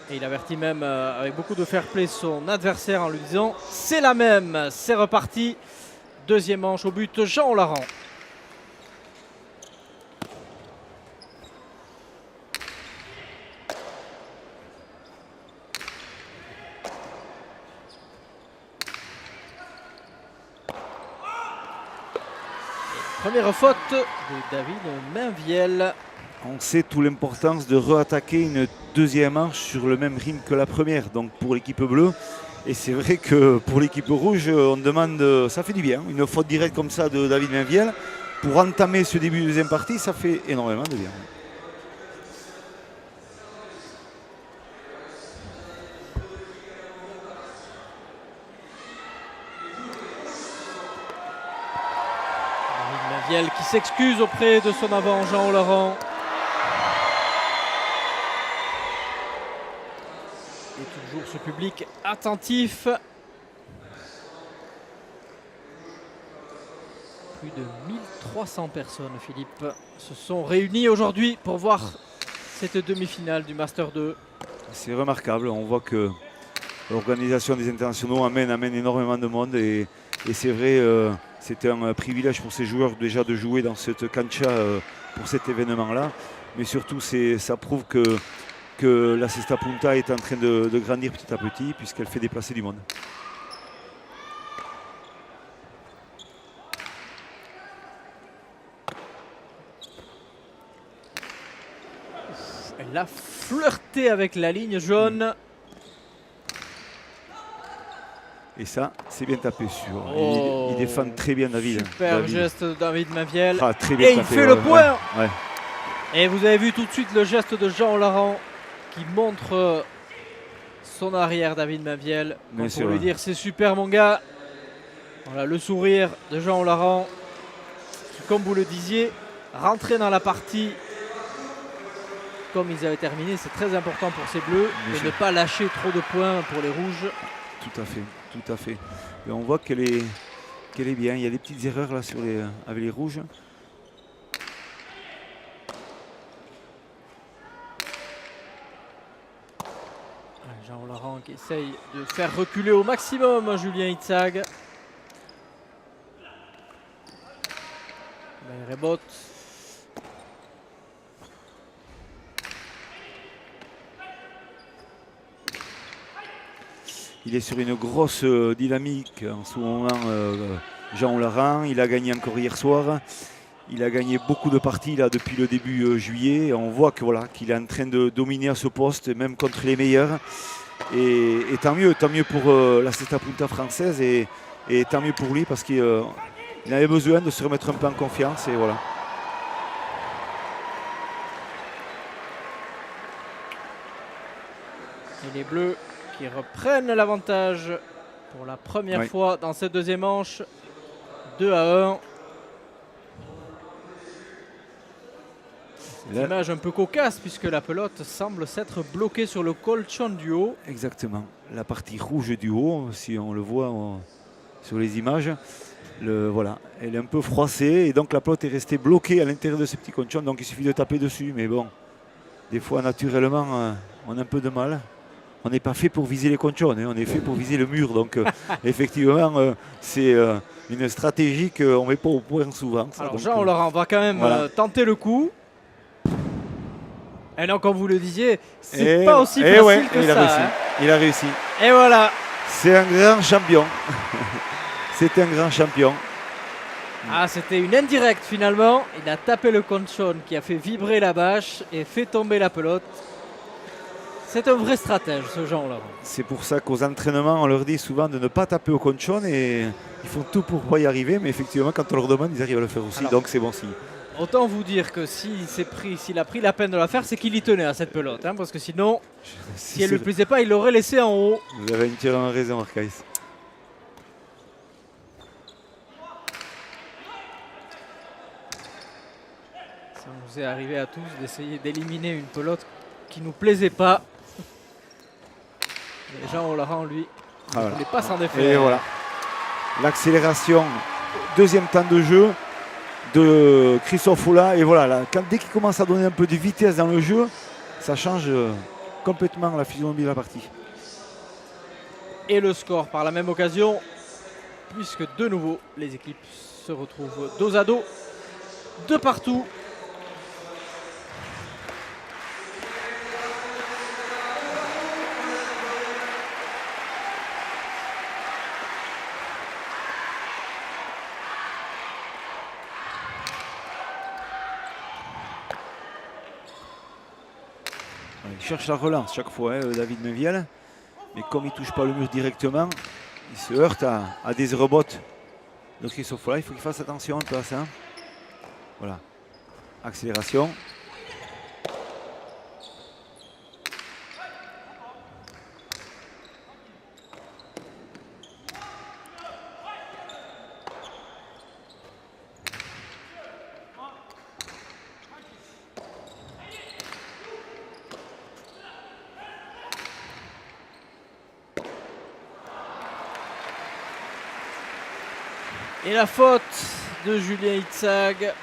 Et il avertit même avec beaucoup de fair play son adversaire en lui disant « C'est la même ». C'est reparti. Deuxième manche au but, Jean Olaran. Première faute de David Mainviel. On sait toute l'importance de re-attaquer une deuxième manche sur le même rythme que la première, donc pour l'équipe bleue. Et c'est vrai que pour l'équipe rouge, on demande, ça fait du bien. Une faute directe comme ça de David Mainviel, pour entamer ce début de deuxième partie, ça fait énormément de bien. David Mainviel qui s'excuse auprès de son avant Jean Olaran. Et toujours ce public attentif. Plus de 1300 personnes, Philippe, se sont réunies aujourd'hui pour voir cette demi-finale du Master 2. C'est remarquable, on voit que l'organisation des internationaux amène énormément de monde et c'est vrai, c'était un privilège pour ces joueurs déjà de jouer dans cette cancha pour cet événement-là, mais surtout ça prouve que la Cesta Punta est en train de grandir petit à petit puisqu'elle fait déplacer du monde. Elle a flirté avec la ligne jaune. Et ça, c'est bien tapé sur. Oh, il défend très bien David. Super geste de David Maviel. Ah, très bien Et tapé, il fait le point. Ouais. Et vous avez vu tout de suite le geste de Jean Laurent qui montre son arrière David Maviel. Pour lui dire c'est super mon gars. Voilà le sourire de Jean Laurent qui, comme vous le disiez, rentrer dans la partie comme ils avaient terminé. C'est très important pour ces bleus et ne pas lâcher trop de points pour les rouges. Tout à fait, tout à fait. Et on voit qu'elle est bien. Il y a des petites erreurs là avec les rouges. Jean Laurent qui essaye de faire reculer au maximum Julien Itzag. Il rebote. Il est sur une grosse dynamique en ce moment, Jean Laurent. Il a gagné encore hier soir. Il a gagné beaucoup de parties là, depuis le début juillet. On voit que, voilà, qu'il est en train de dominer à ce poste, même contre les meilleurs. Et tant mieux pour la Cesta Punta française et tant mieux pour lui parce qu'il avait besoin de se remettre un peu en confiance. Et voilà. Et les Bleus qui reprennent l'avantage pour la première fois dans cette deuxième manche. 2-1. Une image un peu cocasse puisque la pelote semble s'être bloquée sur le colchon du haut. Exactement. La partie rouge du haut, si on le voit sur les images, voilà, elle est un peu froissée et donc la pelote est restée bloquée à l'intérieur de ce petit colchon. Donc il suffit de taper dessus. Mais bon, des fois naturellement, on a un peu de mal. On n'est pas fait pour viser les colchons, on est fait pour viser le mur. Donc effectivement, c'est une stratégie qu'on ne met pas au point souvent. Ça. Alors donc, Jean Laurent va quand même tenter le coup. Et non, comme vous le disiez, c'est pas aussi facile que ça. Il a réussi. Et voilà. C'est un grand champion. C'est un grand champion. Ah, c'était une indirecte finalement. Il a tapé le conchon qui a fait vibrer la bâche et fait tomber la pelote. C'est un vrai stratège, ce Jean-Laurent. C'est pour ça qu'aux entraînements, on leur dit souvent de ne pas taper au conchon et ils font tout pour pas y arriver. Mais effectivement, quand on leur demande, ils arrivent à le faire aussi. Alors, donc c'est bon signe. Autant vous dire que s'il a pris la peine de la faire, c'est qu'il y tenait à cette pelote. Hein, parce que sinon, si elle ne lui plaisait pas, il l'aurait laissé en haut. Vous avez entièrement raison, Arcaïs. Ça nous est arrivé à tous d'essayer d'éliminer une pelote qui ne nous plaisait pas. Et Jean Laurent, lui, ne voulait pas s'en défaire. Et voilà. L'accélération, deuxième temps de jeu de Christophe Oula. Et voilà, dès qu'il commence à donner un peu de vitesse dans le jeu, ça change complètement la physionomie de la partie. Et le score par la même occasion, puisque de nouveau, les équipes se retrouvent dos à dos, de partout. Il cherche la relance chaque fois, David Maviel. Mais comme il ne touche pas le mur directement, il se heurte à des rebottes de Christophe Oula. Il faut qu'il fasse attention un peu à ça. Voilà. Accélération. Et la faute de Julien Itzag.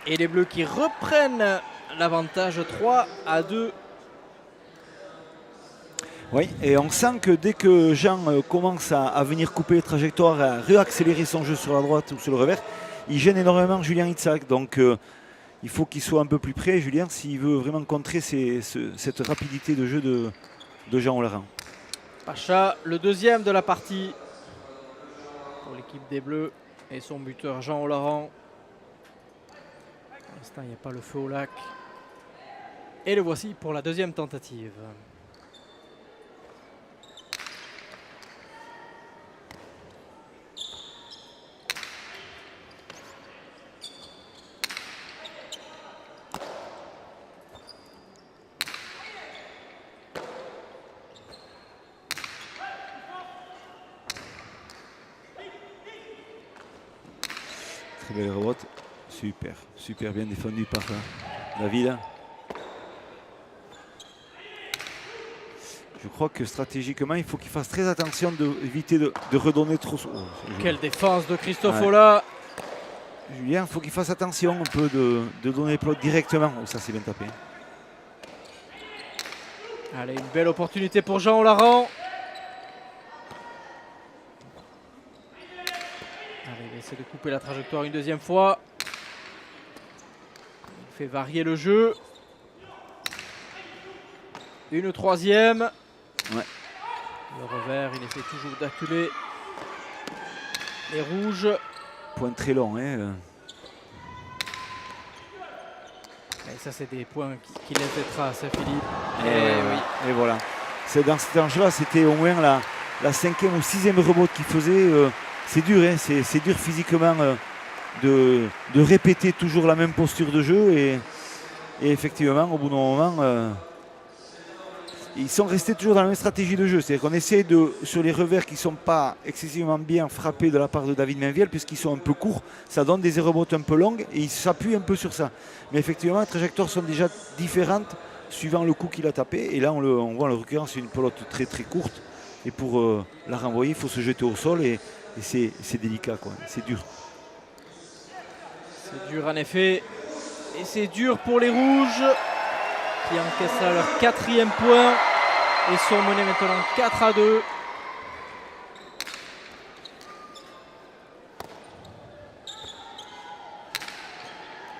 Et les Bleus qui reprennent l'avantage 3-2. Oui, et on sent que dès que Jean commence à venir couper les trajectoires, à réaccélérer son jeu sur la droite ou sur le revers, il gêne énormément Julien Itzag. Donc il faut qu'il soit un peu plus près, Julien, s'il veut vraiment contrer cette rapidité de jeu de Jean Laurent. Pacha, le deuxième de la partie pour l'équipe des Bleus et son buteur Jean Laurent. Pour l'instant, il n'y a pas le feu au lac. Et le voici pour la deuxième tentative. Très belle rebote. Super, super bien défendu par David. Je crois que stratégiquement, il faut qu'il fasse très attention d'éviter de redonner trop. Oh, Quelle défense de Christophe Ouais. Ola. Julien, il faut qu'il fasse attention un peu de donner les plots directement. Oh, ça c'est bien tapé. Allez, une belle opportunité pour Jean Olaran. Allez, il essaie de couper la trajectoire une deuxième fois. Il fait varier le jeu. Une troisième. Ouais. Le revers, il essaie toujours d'acculer les rouges. Point très long. Hein. Et ça, c'est des points qui laissent des traces, hein, Philippe. Et voilà. Dans cet enjeu-là, c'était au moins la 5e ou 6e rebote qu'il faisait. C'est dur, hein, c'est dur physiquement de répéter toujours la même posture de jeu. Et effectivement, au bout d'un moment, ils sont restés toujours dans la même stratégie de jeu. C'est-à-dire qu'on essaie sur les revers qui ne sont pas excessivement bien frappés de la part de David Mainviel, puisqu'ils sont un peu courts, ça donne des rebotes un peu longues et ils s'appuient un peu sur ça. Mais effectivement, les trajectoires sont déjà différentes suivant le coup qu'il a tapé. Et là, on voit en l'occurrence, c'est une pelote très très courte. Et pour la renvoyer, il faut se jeter au sol et c'est délicat, quoi. C'est dur. C'est dur en effet. Et c'est dur pour les rouges qui encaissent là leur 4e point et sont menés maintenant 4-2.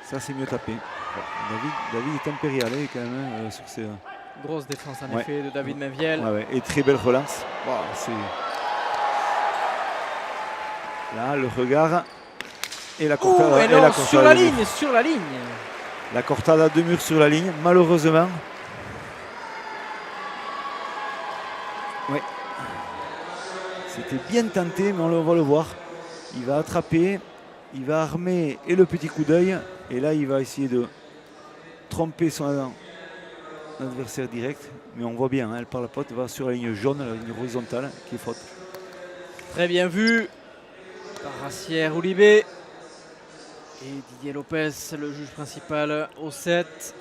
Ça, c'est mieux tapé. David est impérial quand même sur ces. Grosse défense en effet de David Mainviel. Ouais. Et très belle relance. Wow, là, le regard et la cortada. Et non, sur la ligne, sur la ligne. La cortada de mur sur la ligne, malheureusement. Ouais. C'était bien tenté, mais on va le voir. Il va attraper, il va armer et le petit coup d'œil. Et là, il va essayer de tromper son adversaire direct. Mais on voit bien, elle part la pote, va sur la ligne jaune, la ligne horizontale, qui est faute. Très bien vu par Rassière Oulibé. Et Didier Lopez, le juge principal au 7.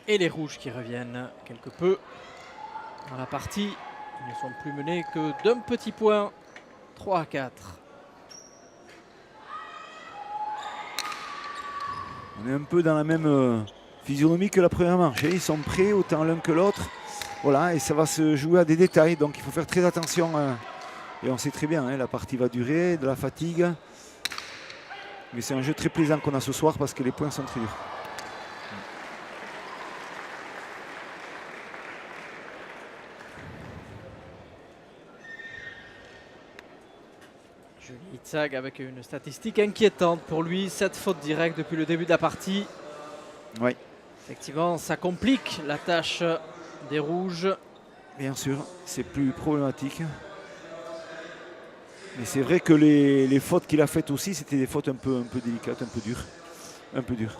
Et les rouges qui reviennent quelque peu dans la partie. Ils ne sont plus menés que d'un petit point, 3-4. On est un peu dans la même physionomie que la première manche. Ils sont prêts autant l'un que l'autre. Voilà, et ça va se jouer à des détails. Donc il faut faire très attention. Et on sait très bien, la partie va durer, de la fatigue. Mais c'est un jeu très plaisant qu'on a ce soir parce que les points sont très durs. Johnny Itzag avec une statistique inquiétante pour lui. 7 fautes directes depuis le début de la partie. Oui. Effectivement, ça complique la tâche des rouges. Bien sûr, c'est plus problématique. Mais c'est vrai que les fautes qu'il a faites aussi, c'était des fautes un peu délicates, un peu dures. Un peu dures.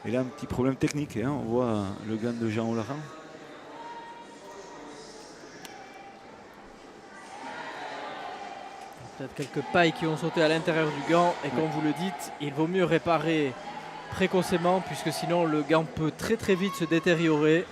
Et là, un petit problème technique. On voit le gant de Jean Olaran. Peut-être quelques pailles qui ont sauté à l'intérieur du gant. Et comme vous le dites, il vaut mieux réparer précocement puisque sinon le gant peut très très vite se détériorer.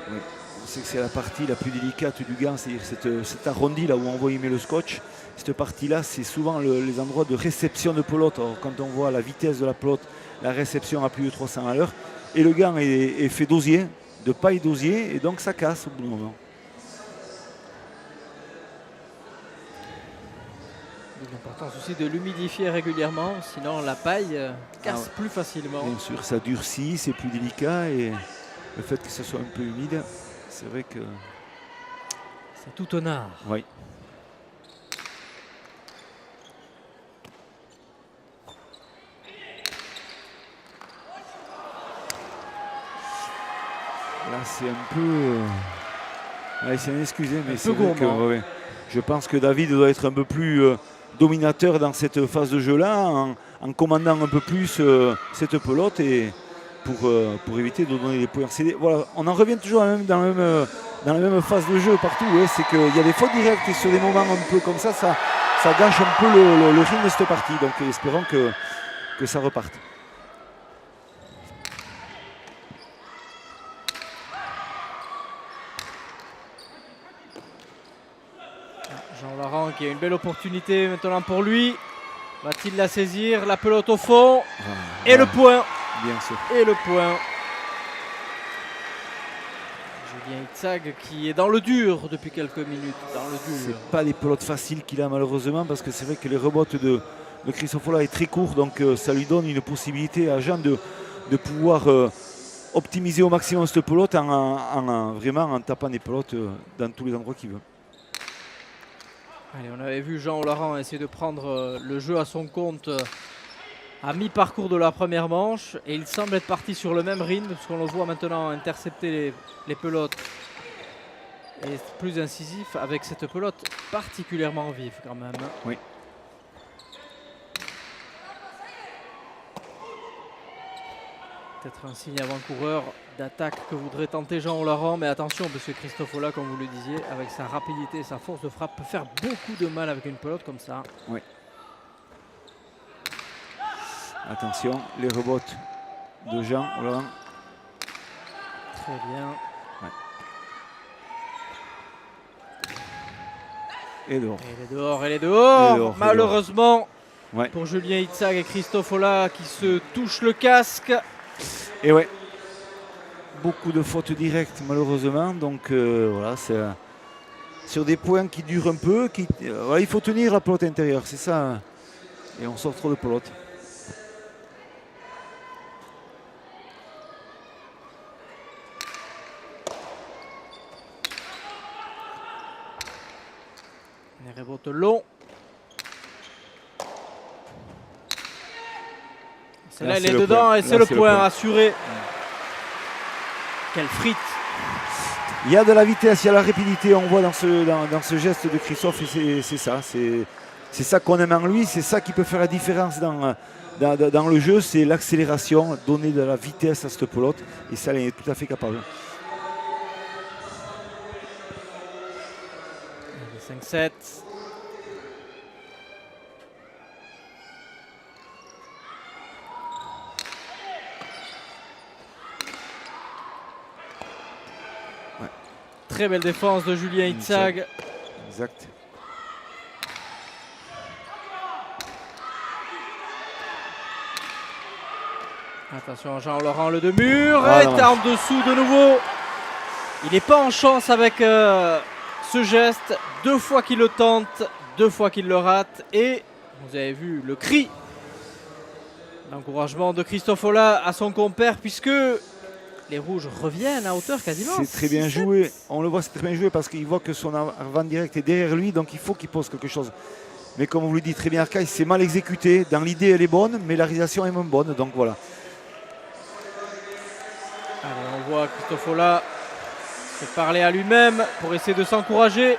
Oui. On sait que c'est la partie la plus délicate du gant, c'est-à-dire cet arrondi là où on voit y met le scotch. Cette partie-là, c'est souvent les endroits de réception de pelote. Alors, quand on voit la vitesse de la pelote, la réception à plus de 300 à l'heure, et le gant est fait d'osier, de paille d'osier, et donc ça casse au bout d'un moment. L'importance aussi de l'humidifier régulièrement, sinon la paille casse plus facilement. Bien sûr, ça durcit, c'est plus délicat et le fait que ce soit un peu humide, c'est vrai que C'est tout un art. Oui. Là, c'est un peu... Allez, c'est un excusé, mais c'est vrai que je pense que David doit être un peu plus dominateur dans cette phase de jeu-là, en commandant un peu plus cette pelote et pour éviter de donner des points. Voilà, on en revient toujours dans la même phase de jeu partout. Ouais, c'est qu'il y a des fautes directes et sur des moments un peu comme ça gâche un peu le rythme de cette partie. Donc espérons que ça reparte. Jean-Laurent qui a une belle opportunité maintenant pour lui. Va-t-il la saisir? La pelote au fond. Et le point. Bien sûr. Et le point. Julien Itzag qui est dans le dur depuis quelques minutes. Dans le dur. C'est pas des pelotes faciles qu'il a malheureusement parce que c'est vrai que les rebotes de Christophe Ola est très court, donc ça lui donne une possibilité à Jean de pouvoir optimiser au maximum cette pelote vraiment en tapant des pelotes dans tous les endroits qu'il veut. Allez, on avait vu Jean-Laurent essayer de prendre le jeu à son compte à mi-parcours de la première manche et il semble être parti sur le même rythme parce qu'on le voit maintenant intercepter les pelotes et plus incisif avec cette pelote particulièrement vive quand même. Oui. Peut-être un signe avant-coureur d'attaque que voudrait tenter Jean-Laurent, mais attention parce que Christophe Ola, comme vous le disiez, avec sa rapidité et sa force de frappe peut faire beaucoup de mal avec une pelote comme ça. Oui. Attention, les rebotes de Jean-Laurent. Très bien. Ouais. Et dehors. Elle est dehors, elle est dehors. Malheureusement, ouais. Pour Julien Itzag et Christophe Ola qui se touchent le casque. Et ouais, beaucoup de fautes directes malheureusement. Donc voilà, c'est sur des points qui durent un peu. Voilà, il faut tenir la pelote intérieure, c'est ça. Et on sort trop de pelote. Les rebotes longs. Celle-là, elle est dedans et c'est le point assuré. Quelle frite! Il y a de la vitesse, il y a la rapidité, on voit dans ce geste de Christophe et c'est ça. C'est ça qu'on aime en lui, c'est ça qui peut faire la différence dans le jeu, c'est l'accélération, donner de la vitesse à cette pelote et ça, elle est tout à fait capable. 5-7. Ouais. Très belle défense de Julien Itzag. Exact. Attention Jean-Laurent, le demi-mur est en dessous de nouveau. Il n'est pas en chance avec ce geste. 2 fois qu'il le tente, 2 fois qu'il le rate. Et vous avez vu le cri d'encouragement de Christophe Ola à son compère puisque les rouges reviennent à hauteur quasiment. C'est très bien joué. On le voit, c'est très bien joué parce qu'il voit que son avant direct est derrière lui. Donc il faut qu'il pose quelque chose. Mais comme on vous le dit, très bien Arcaï, c'est mal exécuté. Dans l'idée, elle est bonne, mais la réalisation est moins bonne. Donc voilà. Allez, on voit Christophe Ola se parler à lui-même pour essayer de s'encourager.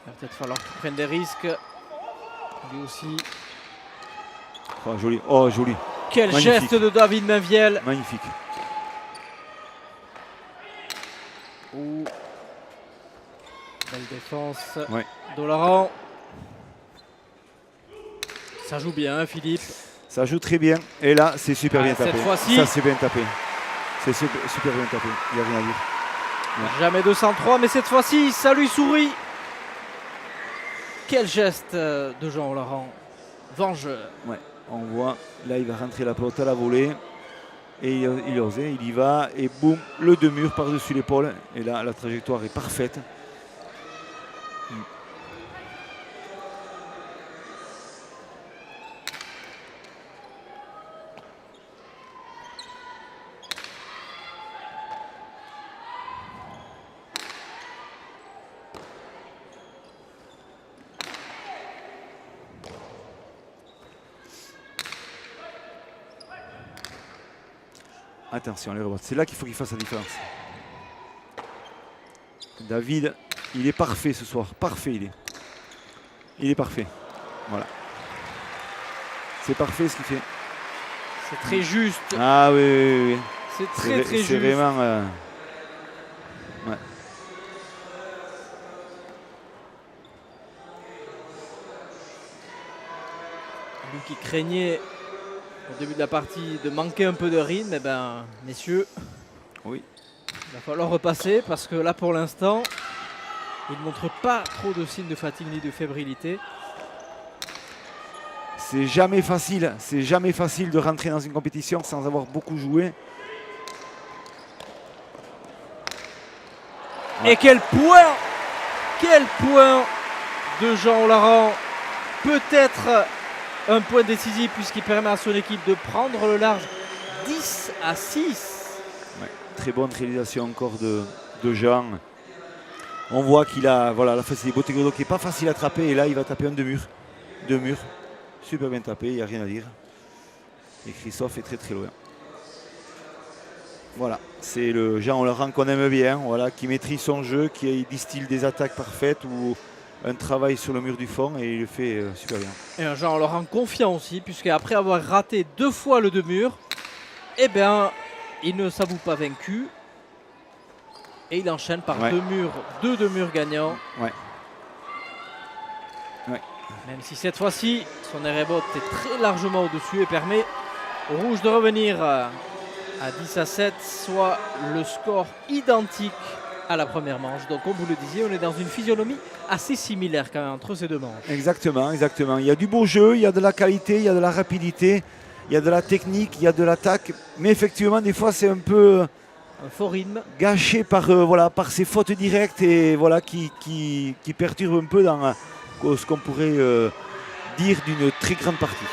Il va peut-être falloir qu'il prenne des risques. Lui aussi. Oh, joli. Oh, joli. Quel magnifique geste de David Mainviel. Magnifique. Ouh. Belle défense ouais. de Laurent. Ça joue bien, Philippe. Ça joue très bien. Et là, c'est super bien tapé. Cette fois-ci. Ça, c'est bien tapé. C'est super bien tapé. Il n'y a rien à dire. Ouais. Jamais 203, mais cette fois-ci, ça lui sourit. Quel geste de Jean-Laurent. Vengeur. Ouais, on voit. Là, il va rentrer la pelote à la volée. Et il ose, il y va. Et boum, le demi-mur par-dessus l'épaule. Et là, la trajectoire est parfaite. Attention, les rebotes. C'est là qu'il faut qu'il fasse la différence. David, il est parfait ce soir. Parfait, il est. Il est parfait. Voilà. C'est parfait ce qu'il fait. C'est très juste. Ah oui, oui, oui. C'est très C'est juste. vraiment... ouais. Lui qui craignait au début de la partie de manquer un peu de rythme, eh ben, messieurs, Oui. il va falloir repasser parce que là pour l'instant, il ne montre pas trop de signes de fatigue ni de fébrilité. C'est jamais facile de rentrer dans une compétition sans avoir beaucoup joué. Et quel point de Jean Laurent, peut-être un point décisif puisqu'il permet à son équipe de prendre le large 10-6. Ouais. Très bonne réalisation encore de Jean. On voit qu'il a la facilité. Botegodo qui n'est pas facile à attraper et là il va taper un deux murs. Super bien tapé, il n'y a rien à dire. Et Christophe est très très loin. Voilà, c'est le Jean Laurent qu'on aime bien, voilà, qui maîtrise son jeu, qui distille des attaques parfaites ou un travail sur le mur du fond et il le fait super bien. Et un Jean Laurent confiant aussi, puisqu'après avoir raté 2 fois le demi-mur, eh bien, il ne s'avoue pas vaincu. Et il enchaîne par deux demi-murs gagnants. Ouais. Même si cette fois-ci, son air-bot est très largement au-dessus et permet aux Rouges de revenir à 10-7, soit le score identique à la première manche. Donc comme vous le disiez, on est dans une physionomie assez similaire quand même entre ces deux manches. Exactement. Il y a du beau jeu, il y a de la qualité, il y a de la rapidité, il y a de la technique, il y a de l'attaque. Mais effectivement, des fois, c'est un peu un faux rythme gâché par ces fautes directes et qui perturbent un peu dans ce qu'on pourrait dire d'une très grande partie.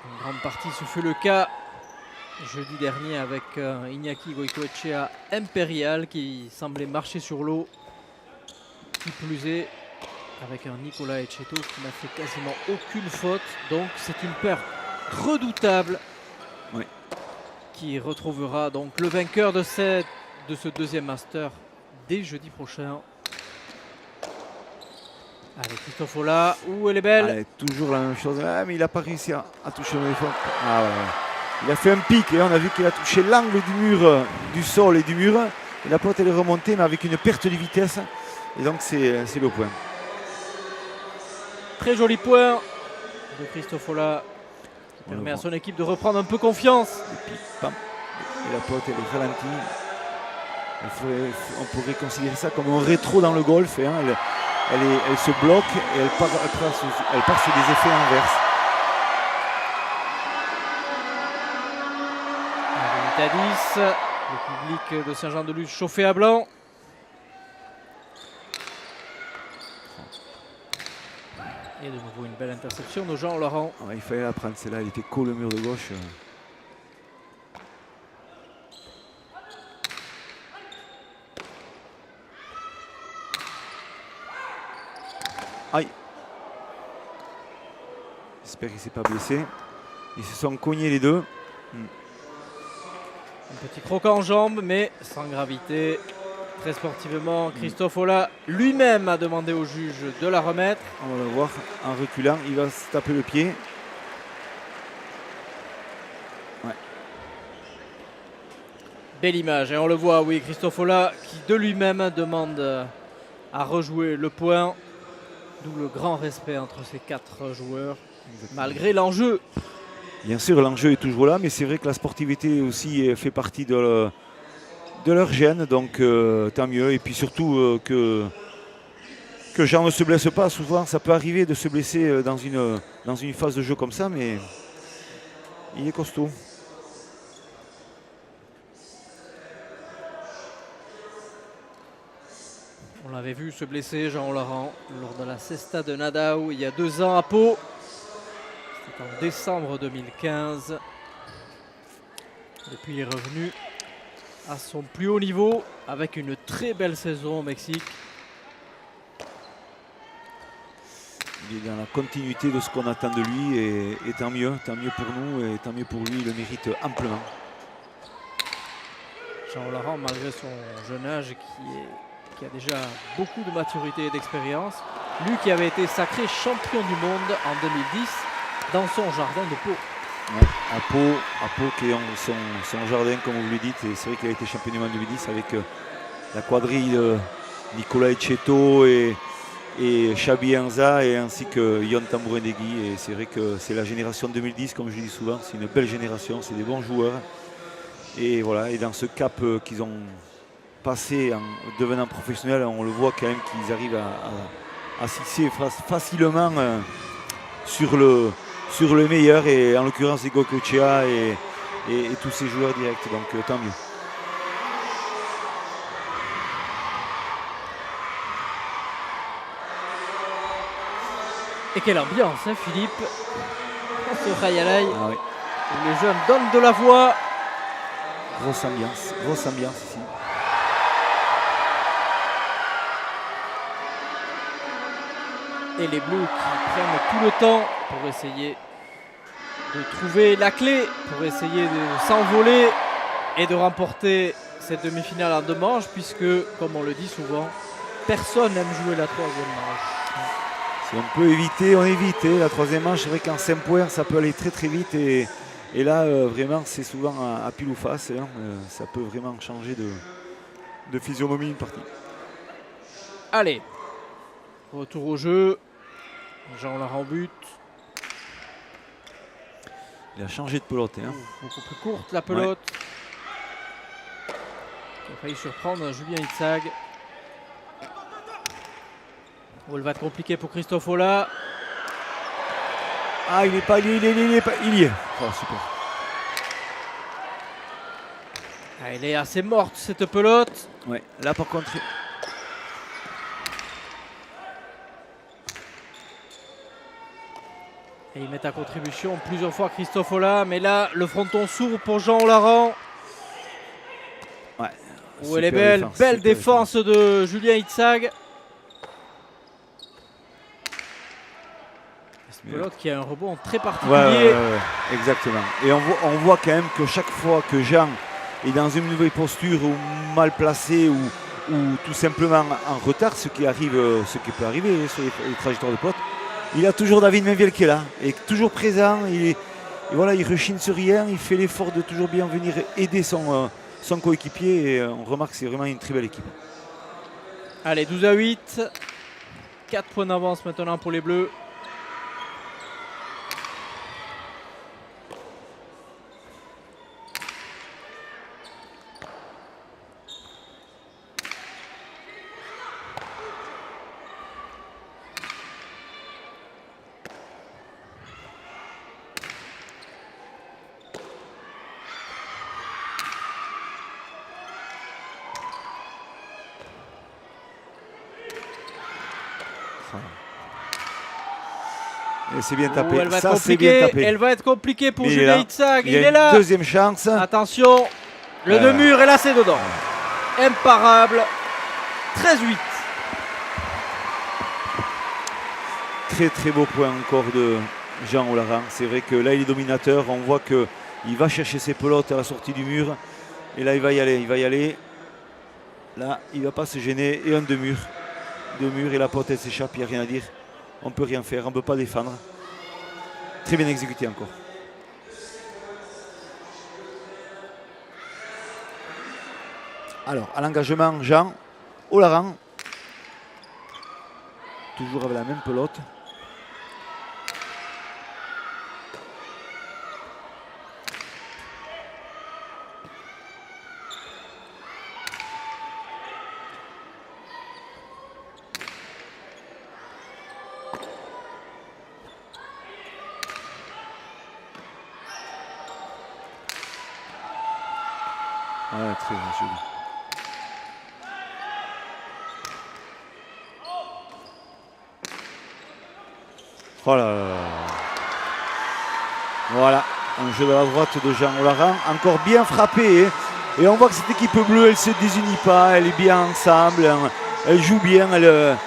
Une grande partie, ce fut le cas jeudi dernier avec Iñaki Goicoechea Impérial qui semblait marcher sur l'eau. Qui plus est, avec un Nicolas Etcheto qui n'a fait quasiment aucune faute. Donc c'est une paire redoutable qui retrouvera donc le vainqueur de ce deuxième master dès jeudi prochain. Allez, Christophe Ola, où elle est belle. Allez, toujours la même chose, mais il n'a pas réussi à toucher le fond. Ah, voilà. Il a fait un pic et on a vu qu'il a touché l'angle du mur, du sol et du mur. Et la pote elle est remontée mais avec une perte de vitesse. Et donc c'est le point. Très joli point de Christophe Ola qui permet à son équipe de reprendre un peu confiance. Et puis, bam. Et la pote elle est ralentie. On pourrait considérer ça comme un rétro dans le golf. Hein. Elle se bloque et elle part sur des effets inverses. À 10, le public de Saint-Jean-de-Luz chauffé à blanc. Et de nouveau une belle interception de Jean Laurent. Il fallait la prendre, celle-là, elle était colle au mur de gauche. Aïe. J'espère qu'il ne s'est pas blessé. Ils se sont cognés les deux. Un petit croc en jambe, mais sans gravité. Très sportivement, Christophe Ola lui-même a demandé au juge de la remettre. On va le voir en reculant, il va se taper le pied. Ouais. Belle image, et on le voit, oui, Christophe Ola qui de lui-même demande à rejouer le point. D'où le grand respect entre ces 4 joueurs, malgré l'enjeu. Bien sûr, l'enjeu est toujours là, mais c'est vrai que la sportivité aussi fait partie de leur gène, donc tant mieux. Et puis surtout que Jean ne se blesse pas. Souvent, ça peut arriver de se blesser dans une phase de jeu comme ça, mais il est costaud. On l'avait vu se blesser, Jean Laurent, lors de la Cesta de Nadao il y a 2 ans à Pau. C'était en décembre 2015. Depuis, il est revenu à son plus haut niveau avec une très belle saison au Mexique. Il est dans la continuité de ce qu'on attend de lui et tant mieux pour nous et tant mieux pour lui, il le mérite amplement. Jean Larand, malgré son jeune âge, qui a déjà beaucoup de maturité et d'expérience, lui qui avait été sacré champion du monde en 2010 dans son jardin de Pau. Ouais, à Pau qui est son jardin, comme vous le dites, et c'est vrai qu'il a été champion du monde en 2010 avec la quadrille de Nicolas Etcheto et Chabi Anza et ainsi que Yon Tambourin-Degui. Et c'est vrai que c'est la génération 2010, comme je le dis souvent, c'est une belle génération, c'est des bons joueurs. Et voilà, et dans ce cap qu'ils ont passé en devenant professionnels, on le voit quand même qu'ils arrivent à s'hisser facilement sur le meilleur, et en l'occurrence Ego Cochea et tous ces joueurs directs, donc tant mieux. Et quelle ambiance, hein, Philippe, ce Rayalaï, Ah oui. où les jeunes donnent de la voix. Grosse ambiance ici. Et les Bleus qui prennent tout le temps pour essayer de trouver la clé, pour essayer de s'envoler et de remporter cette demi-finale en 2 manches, puisque, comme on le dit souvent, personne n'aime jouer la 3e manche. Si on peut éviter, on évite. La 3e manche, c'est vrai qu'en 5 points, ça peut aller très très vite. Et là, vraiment, c'est souvent à pile ou face. Hein. Ça peut vraiment changer de physionomie une partie. Allez, retour au jeu. Jean Larand but. Il a changé de pelote. Hein. Beaucoup plus courte la pelote. Il a failli surprendre Julien Itzag. Il va être compliqué pour Christophe Ola. Ah, il n'est pas, il y est. Oh, super. Ah, elle est assez morte cette pelote. Ouais, là par contre. Et ils mettent à contribution plusieurs fois Christophe Ola. Mais là, le fronton s'ouvre pour Jean Larand. Ouais. Où elle est belle. Belle défense de Julien Itzag. Pelote qui a un rebond très particulier. Ouais, exactement. Et on voit quand même que chaque fois que Jean est dans une nouvelle posture ou mal placé ou tout simplement en retard, ce qui peut arriver sur les trajectoires de potes, il a toujours David Mainviel qui est là, et toujours présent. Il rechigne sur rien, il fait l'effort de toujours bien venir aider son coéquipier, et on remarque que c'est vraiment une très belle équipe. Allez, 12-8. 4 points d'avance maintenant pour les Bleus. Et c'est bien tapé. Elle va ça, c'est bien tapé. Elle va être compliquée pour Mais Julien Itzag. Il est là. Deuxième chance. Attention, le deux-murs, et là c'est dedans. Imparable. 13-8. Très très beau point encore de Jean Larand. C'est vrai que là il est dominateur. On voit qu'il va chercher ses pelotes à la sortie du mur. Et là il va y aller. Là il ne va pas se gêner. Et un deux-murs. Deux-murs et la pelote elle s'échappe. Il n'y a rien à dire. On ne peut rien faire. On ne peut pas défendre. Très bien exécuté encore. Alors à l'engagement Jean Larand. Toujours avec la même pelote. Ouais, très joli. Oh là là. Voilà, un jeu de la droite de Jean Larand, encore bien frappé. Et on voit que cette équipe bleue, elle ne se désunit pas, elle est bien ensemble, elle joue bien, elle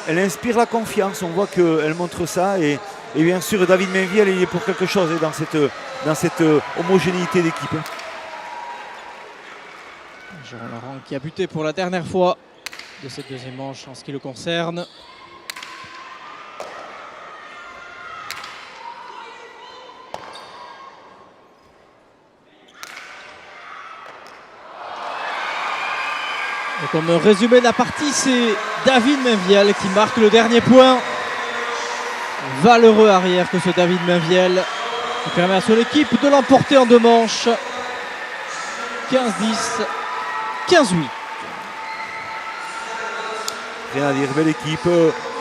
elle inspire la confiance. On voit qu'elle montre ça. Et bien sûr, David Mainviel, il est pour quelque chose dans cette homogénéité d'équipe. Jean Laurent qui a buté pour la dernière fois de cette deuxième manche en ce qui le concerne. Et comme résumé de la partie, c'est David Mainviel qui marque le dernier point. Valeureux arrière que ce David Mainviel qui permet à son équipe de l'emporter en 2 manches. 15-10, 15-8. Rien à dire, belle équipe.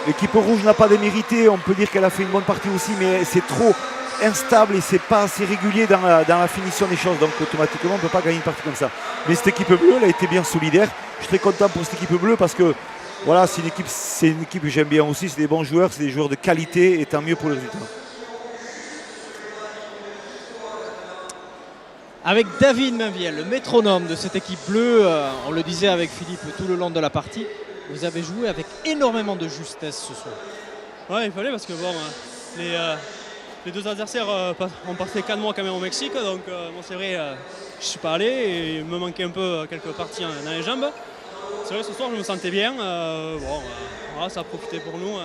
L'équipe rouge n'a pas démérité. On peut dire qu'elle a fait une bonne partie aussi, mais c'est trop instable et c'est pas assez régulier dans la finition des choses. Donc automatiquement, on ne peut pas gagner une partie comme ça. Mais cette équipe bleue, elle a été bien solidaire. Je suis très content pour cette équipe bleue parce que voilà, c'est une équipe que j'aime bien aussi. C'est des bons joueurs, c'est des joueurs de qualité et tant mieux pour le résultat. Avec David Mainviel, le métronome de cette équipe bleue, on le disait avec Philippe tout le long de la partie, vous avez joué avec énormément de justesse ce soir. Ouais, il fallait parce que bon, les 2 adversaires ont passé 4 mois quand même au Mexique, donc bon, c'est vrai, je suis pas allé et il me manquait un peu quelques parties dans les jambes. C'est vrai, ce soir je me sentais bien, voilà, ça a profité pour nous.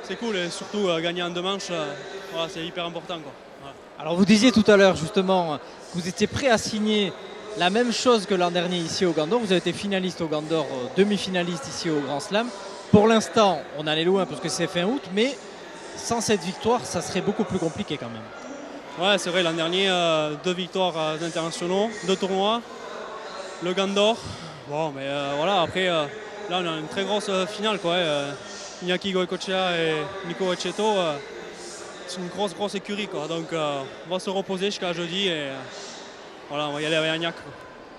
C'est cool et surtout gagner en 2 manches, voilà, c'est hyper important, quoi. Voilà. Alors vous disiez tout à l'heure justement que vous étiez prêt à signer la même chose que l'an dernier ici au Gandor. Vous avez été finaliste au Gandor, demi-finaliste ici au Grand Slam. Pour l'instant, on en est loin parce que c'est fin août, mais sans cette victoire, ça serait beaucoup plus compliqué quand même. Ouais, c'est vrai, l'an dernier, 2 victoires internationaux, 2 tournois, le Gandor. Bon, mais voilà, après, là, on a une très grosse finale, quoi. Iñaki Goicoechea et Nico Etxeto, c'est une grosse écurie, quoi. Donc, on va se reposer jusqu'à jeudi et voilà, on va y aller avec Agnac.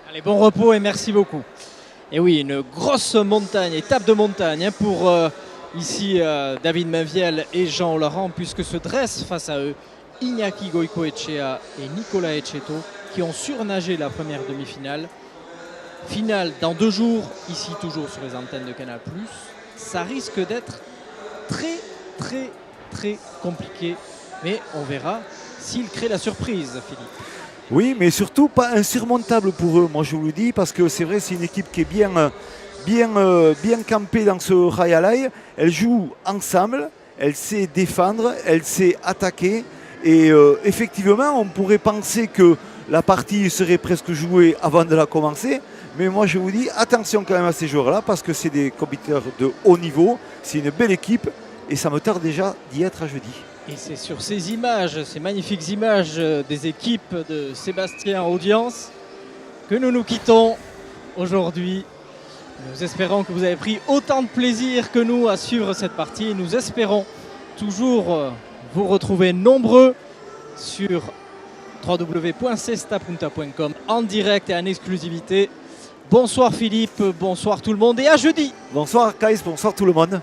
Allez, bon repos et merci beaucoup. Et oui, une grosse montagne, étape de montagne hein, pour ici David Mainviel et Jean Laurent, puisque se dressent face à eux Iñaki Goicoechea et Nicolas Etxeto qui ont surnagé la première demi-finale. Finale dans 2 jours, ici toujours sur les antennes de Canal+. Ça risque d'être très compliqué, mais on verra s'il crée la surprise, Philippe. Oui, mais surtout pas insurmontable pour eux, moi je vous le dis, parce que c'est vrai, c'est une équipe qui est bien campée dans ce Rayalay. Elle joue ensemble, elle sait défendre, elle sait attaquer. Et effectivement, on pourrait penser que la partie serait presque jouée avant de la commencer. Mais moi je vous dis, attention quand même à ces joueurs-là, parce que c'est des compétiteurs de haut niveau, c'est une belle équipe, et ça me tarde déjà d'y être à jeudi. Et c'est sur ces images, ces magnifiques images des équipes de Sébastien Audience que nous nous quittons aujourd'hui. Nous espérons que vous avez pris autant de plaisir que nous à suivre cette partie. Nous espérons toujours vous retrouver nombreux sur www.cestapunta.com en direct et en exclusivité. Bonsoir Philippe, bonsoir tout le monde et à jeudi. Bonsoir Kaïs, bonsoir tout le monde.